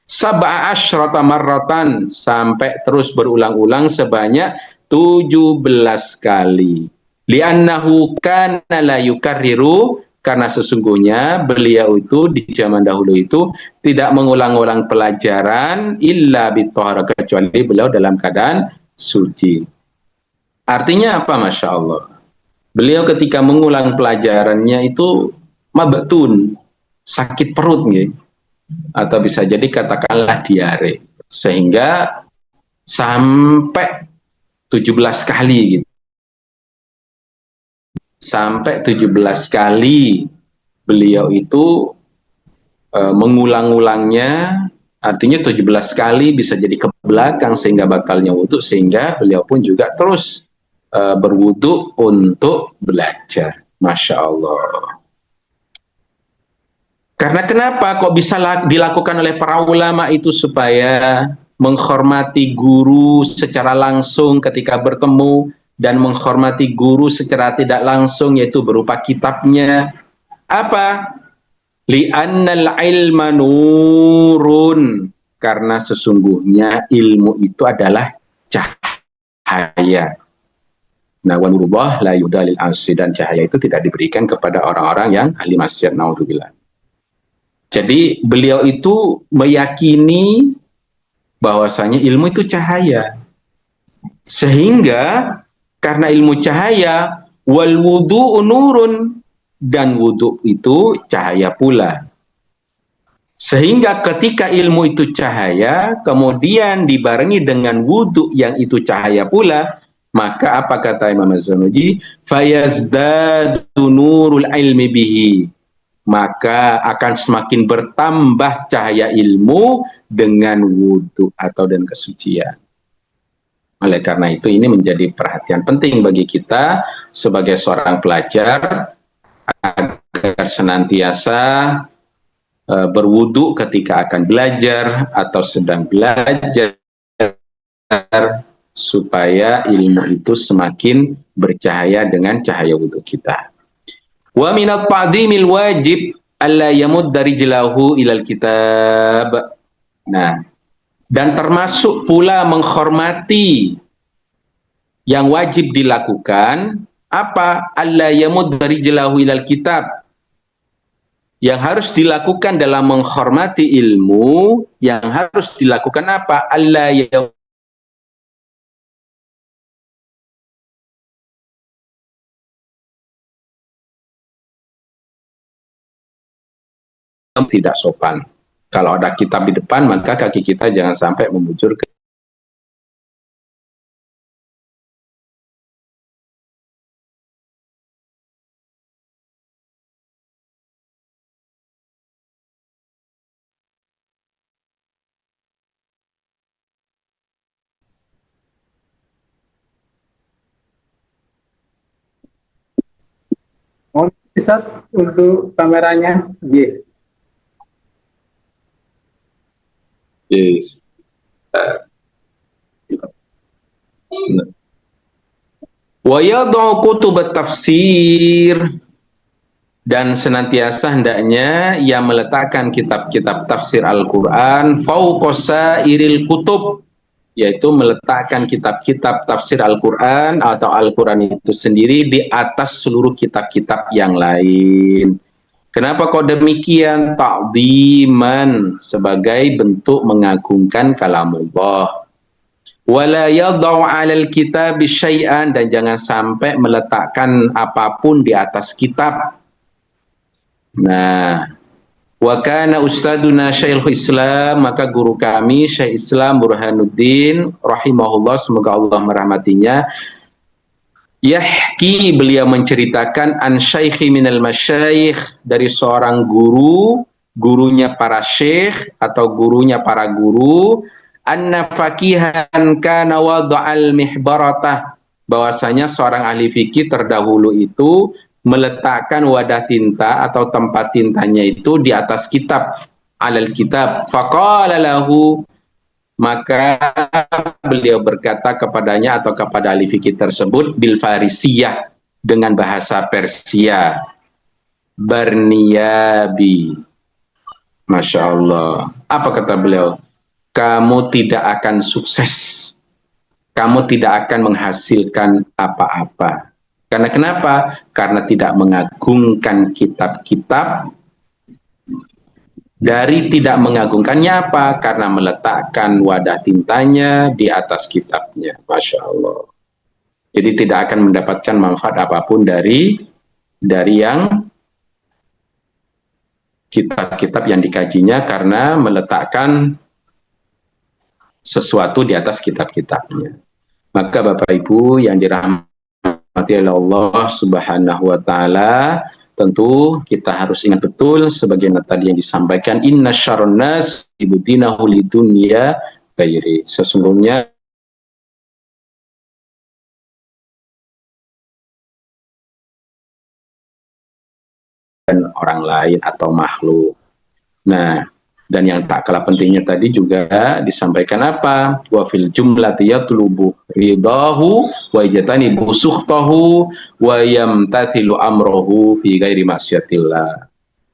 Sab'a asyrata marratan, sampai terus berulang-ulang sebanyak 17 kali. Li'annahu kana la yukarriru, karena sesungguhnya beliau itu di zaman dahulu itu tidak mengulang-ulang pelajaran illa bitahara, kecuali beliau dalam keadaan suci. Artinya apa? Masya Allah, beliau ketika mengulang pelajarannya itu mabatun, sakit perut, gitu, atau bisa jadi katakanlah diare, sehingga sampai 17 kali gitu. Sampai 17 kali beliau itu mengulang-ulangnya, artinya 17 kali bisa jadi ke belakang sehingga batalnya wudu, sehingga beliau pun juga terus berwudu untuk belajar. Masya Allah. Karena kenapa kok bisa dilakukan oleh para ulama itu? Supaya menghormati guru secara langsung ketika bertemu, dan menghormati guru secara tidak langsung, yaitu berupa kitabnya. Apa? Li'annal ilma nurun, karena sesungguhnya ilmu itu adalah cahaya. Nah, wa nurullah la yudalil asi, dan cahaya itu tidak diberikan kepada orang-orang yang ahli maksiat, naudzubillah. Jadi beliau itu meyakini bahwasanya ilmu itu cahaya. Sehingga karena ilmu cahaya, wal wudu'u nurun, dan wudu itu cahaya pula. Sehingga ketika ilmu itu cahaya, kemudian dibarengi dengan wudu yang itu cahaya pula, maka apa kata Imam Az-Zanuji? Fayazdadu nurul ilmi bihi. Maka akan semakin bertambah cahaya ilmu dengan wudu atau dan kesucian. Oleh karena itu ini menjadi perhatian penting bagi kita sebagai seorang pelajar agar senantiasa berwudu ketika akan belajar atau sedang belajar, supaya ilmu itu semakin bercahaya dengan cahaya wudu kita. Wa minat ta'dhimil wajib alla yamudda rijlahu ilal kitab. Nah, dan termasuk pula menghormati yang wajib dilakukan apa? Alla yamudda rijlahu ilal kitab. Yang harus dilakukan dalam menghormati ilmu, yang harus dilakukan apa? Alla tidak sopan. Kalau ada kitab di depan, maka kaki kita jangan sampai membujur ke Mohon bisa untuk kameranya. Yes. yes. Wa yad'u kutub tafsir, dan senantiasa hendaknya ia meletakkan kitab-kitab tafsir Al-Quran fauqa sairil kutub, yaitu meletakkan kitab-kitab tafsir Al-Quran atau Al-Quran itu sendiri di atas seluruh kitab-kitab yang lain. Kenapa kok demikian? Ta'dhiman, sebagai bentuk mengagungkan kalamullah. Wala yadau 'alal kitab syai'an, dan jangan sampai meletakkan apapun di atas kitab. Nah, wa kana ustaduna Syekhul Islam, maka guru kami Syekh Islam Burhanuddin rahimahullah, semoga Allah merahmatinya, yahki, beliau menceritakan, an syaikhi minal masyayikh, dari seorang guru, gurunya para syekh atau gurunya para guru, anna faqihan kana wada'al mihbaratah, bahwasanya seorang ahli fikih terdahulu itu meletakkan wadah tinta atau tempat tintanya itu di atas kitab, alal kitab. Faqala lahu, maka beliau berkata kepadanya atau kepada ahli fikih tersebut, bil farisiyah, dengan bahasa Persia, Barniyabi. Masya Allah. Apa kata beliau? Kamu tidak akan sukses, kamu tidak akan menghasilkan apa-apa. Karena kenapa? Karena tidak mengagungkan kitab-kitab. Dari tidak mengagungkannya apa? Karena meletakkan wadah tintanya di atas kitabnya. Masya Allah. Jadi tidak akan mendapatkan manfaat apapun dari yang kitab-kitab yang dikajinya, karena meletakkan sesuatu di atas kitab-kitabnya. Maka Bapak Ibu yang dirahmati oleh Allah Subhanahu wa taala, tentu kita harus ingat betul sebagaimana tadi yang disampaikan, inna syarrun nas ibudinahu lidunya ghairi, sesungguhnya dan orang lain atau makhluk. Nah, dan yang tak kalah pentingnya tadi juga disampaikan apa? Wa fil jumlati yatlubu ridahu wa yajtanibu sukhtahu wa yamtathilu amrohu fi ghairi maksiatillah.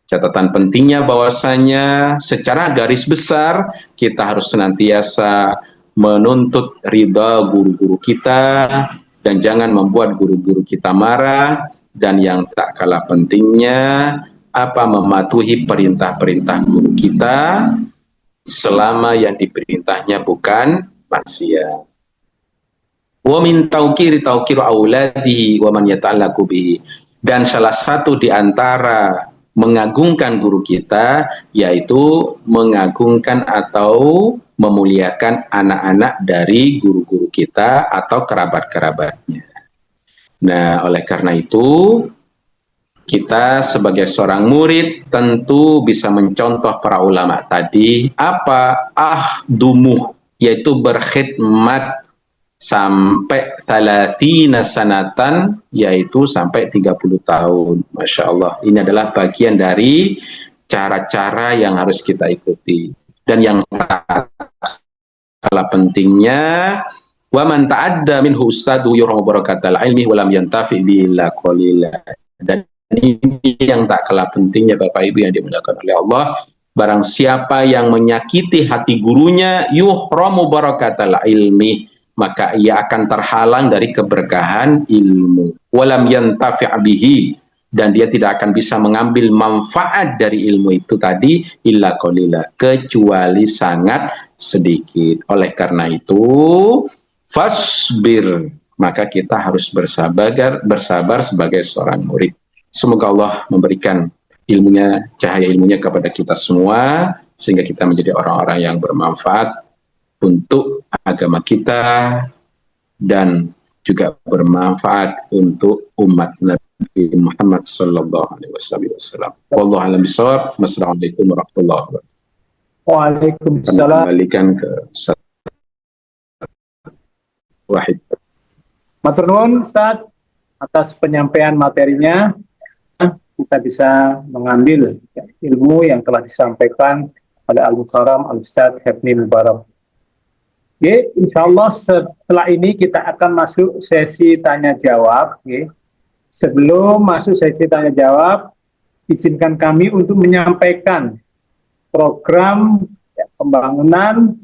Catatan pentingnya bahwasanya secara garis besar kita harus senantiasa menuntut ridha guru-guru kita, dan jangan membuat guru-guru kita marah, dan yang tak kalah pentingnya mematuhi perintah-perintah guru kita selama yang diperintahnya bukan maksiat. Wa min tauqiru auladihi wa man yata'allaqu bihi. Dan salah satu di antara mengagungkan guru kita yaitu mengagungkan atau memuliakan anak-anak dari guru-guru kita atau kerabat-kerabatnya. Nah, oleh karena itu kita sebagai seorang murid tentu bisa mencontoh para ulama tadi dumuh, yaitu berkhidmat sampai 30 sanatan, yaitu sampai 30 tahun. Masya Allah, ini adalah bagian dari cara-cara yang harus kita ikuti. Dan yang tak kalah pentingnya, wa man ta'adda minhu ustadu yurhamu barakatal ilmi wa lam yantafi bihi qalila. Dan ini yang tak kalah pentingnya Bapak Ibu yang dimuliakan oleh Allah, barang siapa yang menyakiti hati gurunya yuhramu barakatal ilmi, maka ia akan terhalang dari keberkahan ilmu. Walam yantafi' bihi, dan dia tidak akan bisa mengambil manfaat dari ilmu itu tadi illa qalila, kecuali sangat sedikit. Oleh karena itu fasbir, maka kita harus bersabar sebagai seorang murid. Semoga Allah memberikan ilmunya, cahaya ilmunya kepada kita semua, sehingga kita menjadi orang-orang yang bermanfaat untuk agama kita dan juga bermanfaat untuk umat Nabi Muhammad sallallahu alaihi wasallam. Wallahu a'lam bishawab. Wassalamualaikum warahmatullahi wabarakatuh. Waalaikumsalam. Kembalikan ke Ustaz Wahid. Matur nuwun Ustaz atas penyampaian materinya. Kita bisa mengambil ilmu yang telah disampaikan oleh Al-Mukarram Al-Ustaz Hifni Mubarak. Oke, insya Allah setelah ini kita akan masuk sesi tanya jawab. Oke. Sebelum masuk sesi tanya jawab, izinkan kami untuk menyampaikan program pembangunan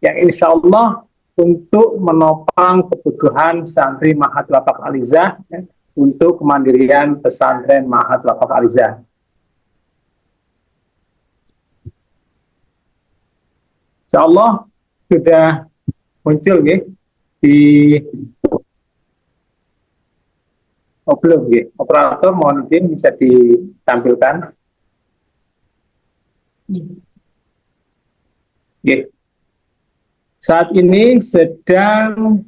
yang insya Allah untuk menopang kebutuhan santri Ma'had Waqaf Alizah untuk kemandirian pesantren Ma'had Waqaf Alizah. Insya Allah sudah muncul di belum operator, mohon izin bisa ditampilkan. Saat ini sedang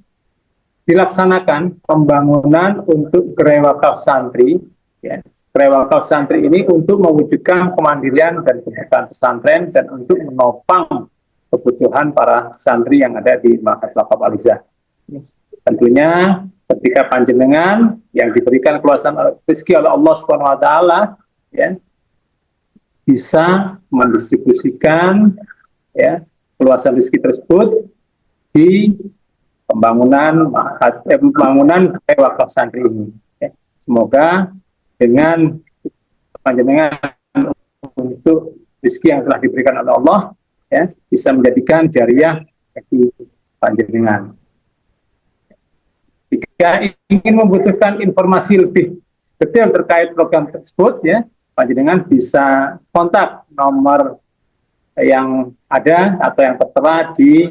dilaksanakan pembangunan untuk gerai wakaf santri. Gerai wakaf santri ini untuk mewujudkan kemandirian dan kebutuhan pesantren dan untuk menopang kebutuhan para santri yang ada di Ma'had Waqaf Alizah. Tentunya ketika panjenengan yang diberikan keluasan rezeki oleh Allah Subhanahu wa taala bisa mendistribusikan keluasan rezeki tersebut di pembangunan pembangunan wakaf santri ini. Semoga dengan panjenengan untuk rezeki yang telah diberikan oleh Allah bisa menjadikan jariah bagi panjenengan. Jika ingin membutuhkan informasi lebih detail terkait program tersebut, panjenengan bisa kontak nomor yang ada atau yang tertera di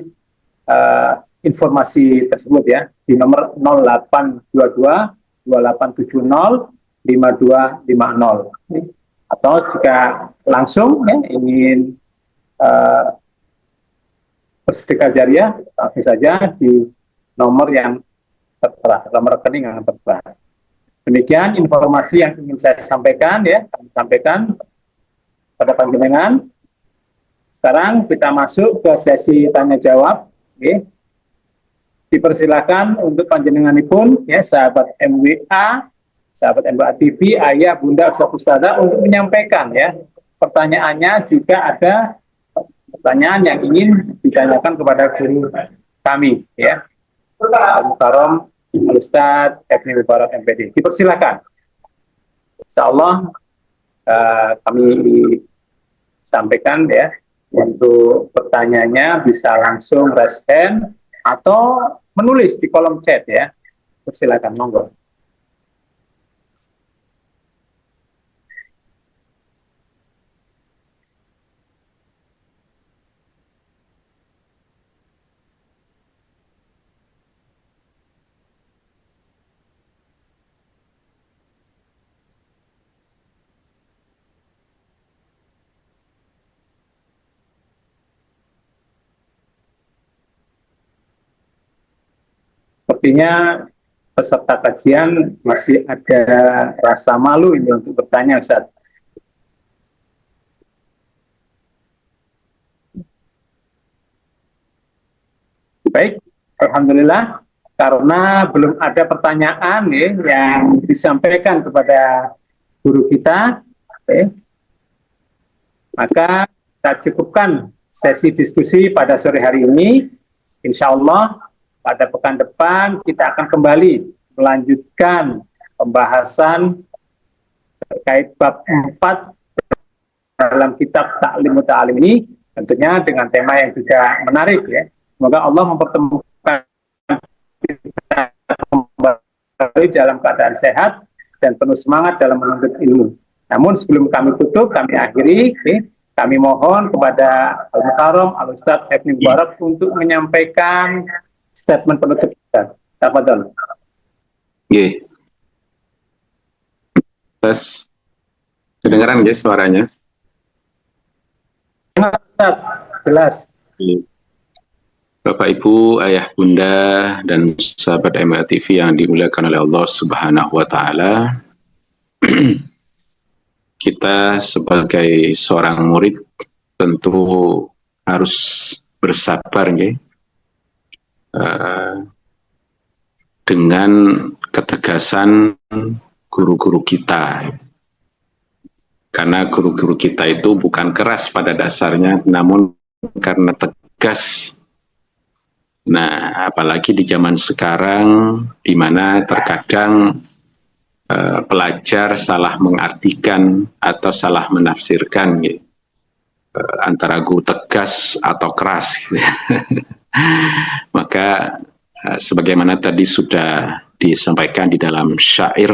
informasi tersebut di nomor 0822 2870 5250. Atau jika langsung ingin bersedekah jariah, langsung saja di nomor yang tertera, nomor rekening yang tertera. Demikian informasi yang ingin saya sampaikan kami sampaikan pada panjenengan. Sekarang kita masuk ke sesi tanya jawab. Dipersilakan untuk panjenenganipun sahabat MWA, sahabat MWA TV, ayah, bunda, ustazah untuk menyampaikan pertanyaannya jika ada pertanyaan yang ingin ditanyakan kepada guru kami Al-Mukarram Al-Ustaz Hifni Mubarak MPD. Dipersilakan. Insyaallah kami sampaikan untuk pertanyaannya bisa langsung raise hand atau menulis di kolom chat Persilakan, monggo. Sepertinya peserta kajian masih ada rasa malu ini untuk bertanya, Ustaz. Baik, alhamdulillah, karena belum ada pertanyaan ya, yang disampaikan kepada guru kita, maka kita cukupkan sesi diskusi pada sore hari ini. Insya Allah pada pekan depan kita akan kembali melanjutkan pembahasan terkait bab 4 dalam kitab Ta'lim Muta'alim ini, tentunya dengan tema yang juga menarik ya. Semoga Allah mempertemukan kita kembali dalam keadaan sehat dan penuh semangat dalam menuntut ilmu. Namun sebelum kami tutup, kami akhiri, kami mohon kepada Al-Mukarram Al-Ustadz Ibnu Mubarak untuk menyampaikan statement penutup kita. Tafadhol. Oke. Tes. Kedengaran guys suaranya? Ustadz, jelas. Bapak Ibu, Ayah Bunda, dan sahabat MA TV yang dimuliakan oleh Allah Subhanahu wa Ta'ala, kita sebagai seorang murid tentu harus bersabar ya, dengan ketegasan guru-guru kita. Karena guru-guru kita itu bukan keras pada dasarnya, namun karena tegas. Nah, apalagi di zaman sekarang, di mana terkadang pelajar salah mengartikan atau salah menafsirkan, gitu. Antara guru tegas atau keras. Gitu. Maka, sebagaimana tadi sudah disampaikan di dalam syair,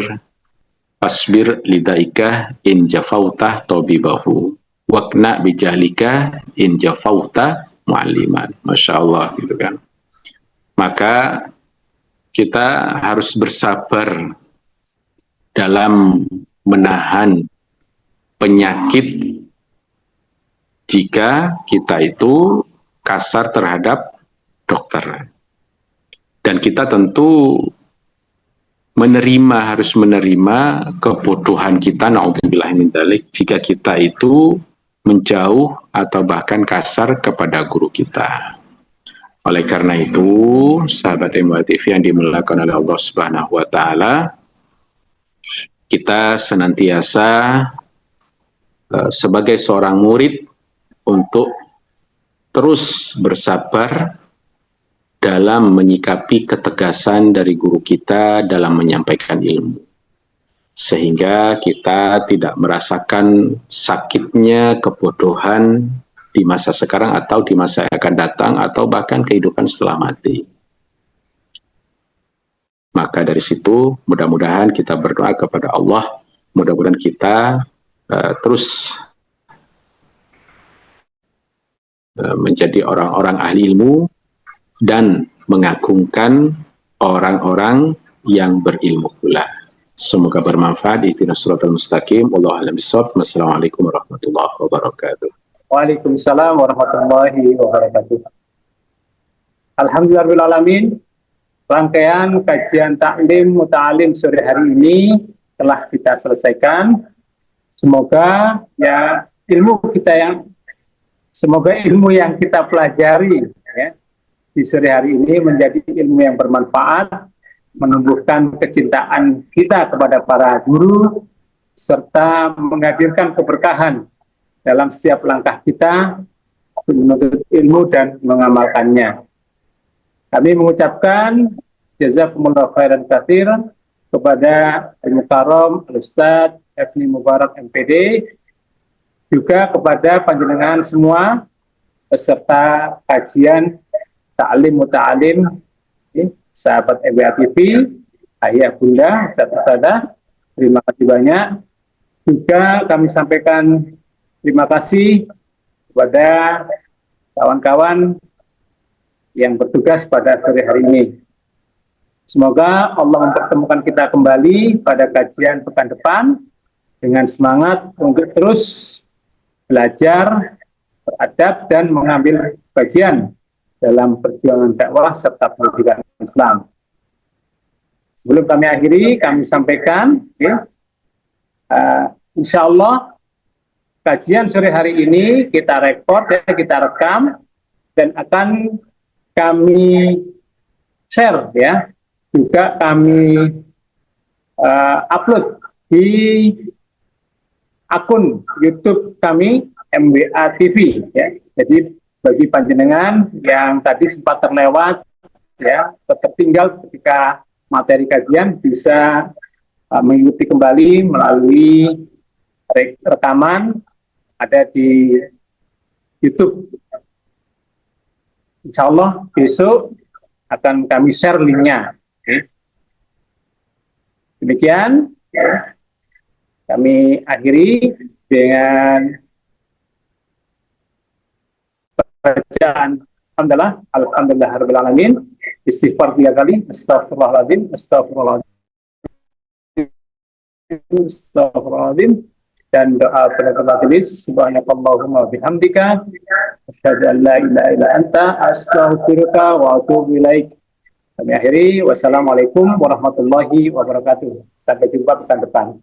Fasbir lidaika in jafautah tobibahu, wakna bijahlika in jafautah mu'alliman. Masya Allah, gitu kan. Maka kita harus bersabar dalam menahan penyakit jika kita itu kasar terhadap dokter. Dan kita tentu harus menerima kebodohan kita, na'udzubillah min dzalik, jika kita itu menjauh atau bahkan kasar kepada guru kita. Oleh karena itu, sahabat MA TV yang dimuliakan oleh Allah Subhanahu wa Ta'ala, kita senantiasa sebagai seorang murid untuk terus bersabar dalam menyikapi ketegasan dari guru kita dalam menyampaikan ilmu. Sehingga kita tidak merasakan sakitnya kebodohan di masa sekarang atau di masa yang akan datang atau bahkan kehidupan setelah mati. Maka dari situ mudah-mudahan kita berdoa kepada Allah, mudah-mudahan kita terus menjadi orang-orang ahli ilmu dan mengagungkan orang-orang yang berilmu pula. Semoga bermanfaat. Ihdinas siratal mustaqim. Wallahu a'lam bishawab. Wassalamualaikum warahmatullahi wabarakatuh. Waalaikumsalam warahmatullahi wabarakatuh. Alhamdulillahirrahmanirrahim. Rangkaian kajian Ta'lim Muta'alim sore hari ini telah kita selesaikan. Semoga ilmu yang kita pelajari ya, di sore hari ini menjadi ilmu yang bermanfaat, menumbuhkan kecintaan kita kepada para guru, serta menghadirkan keberkahan dalam setiap langkah kita menuntut ilmu dan mengamalkannya. Kami mengucapkan jazakumullah khairan katsiran kepada Al-Mukarram Al-Ustadz Ibnu Mubarak MPD, juga kepada panjenengan semua peserta kajian Ta'lim Muta'alim, sahabat MA TV, ayah, bunda, ustadz, terima kasih banyak. Juga kami sampaikan terima kasih kepada kawan-kawan yang bertugas pada sore hari ini. Semoga Allah mempertemukan kita kembali pada kajian pekan depan dengan semangat untuk terus belajar, beradab, dan mengambil bagian dalam perjuangan dakwah serta pendidikan Islam. Sebelum kami akhiri, kami sampaikan, insya Allah kajian sore hari ini kita rekod, kita rekam, dan akan kami share, ya, juga kami upload di akun YouTube kami MWA TV, ya. Jadi bagi panjenengan yang tadi sempat terlewat, ya, tertinggal ketika materi kajian, bisa mengikuti kembali melalui rekaman ada di YouTube. Insya Allah besok akan kami share linknya. Demikian, ya. Kami akhiri dengan bacaan alhamdulillah, istighfar 3 kali, astagfirullahaladzim, dan doa penutup majelis, subhanakallahumma bihamdika, asyhadu an la ilaha illa anta, astaghfiruka wa atubu ilaik. Kami akhiri, wassalamualaikum warahmatullahi wabarakatuh. Sampai jumpa pekan depan.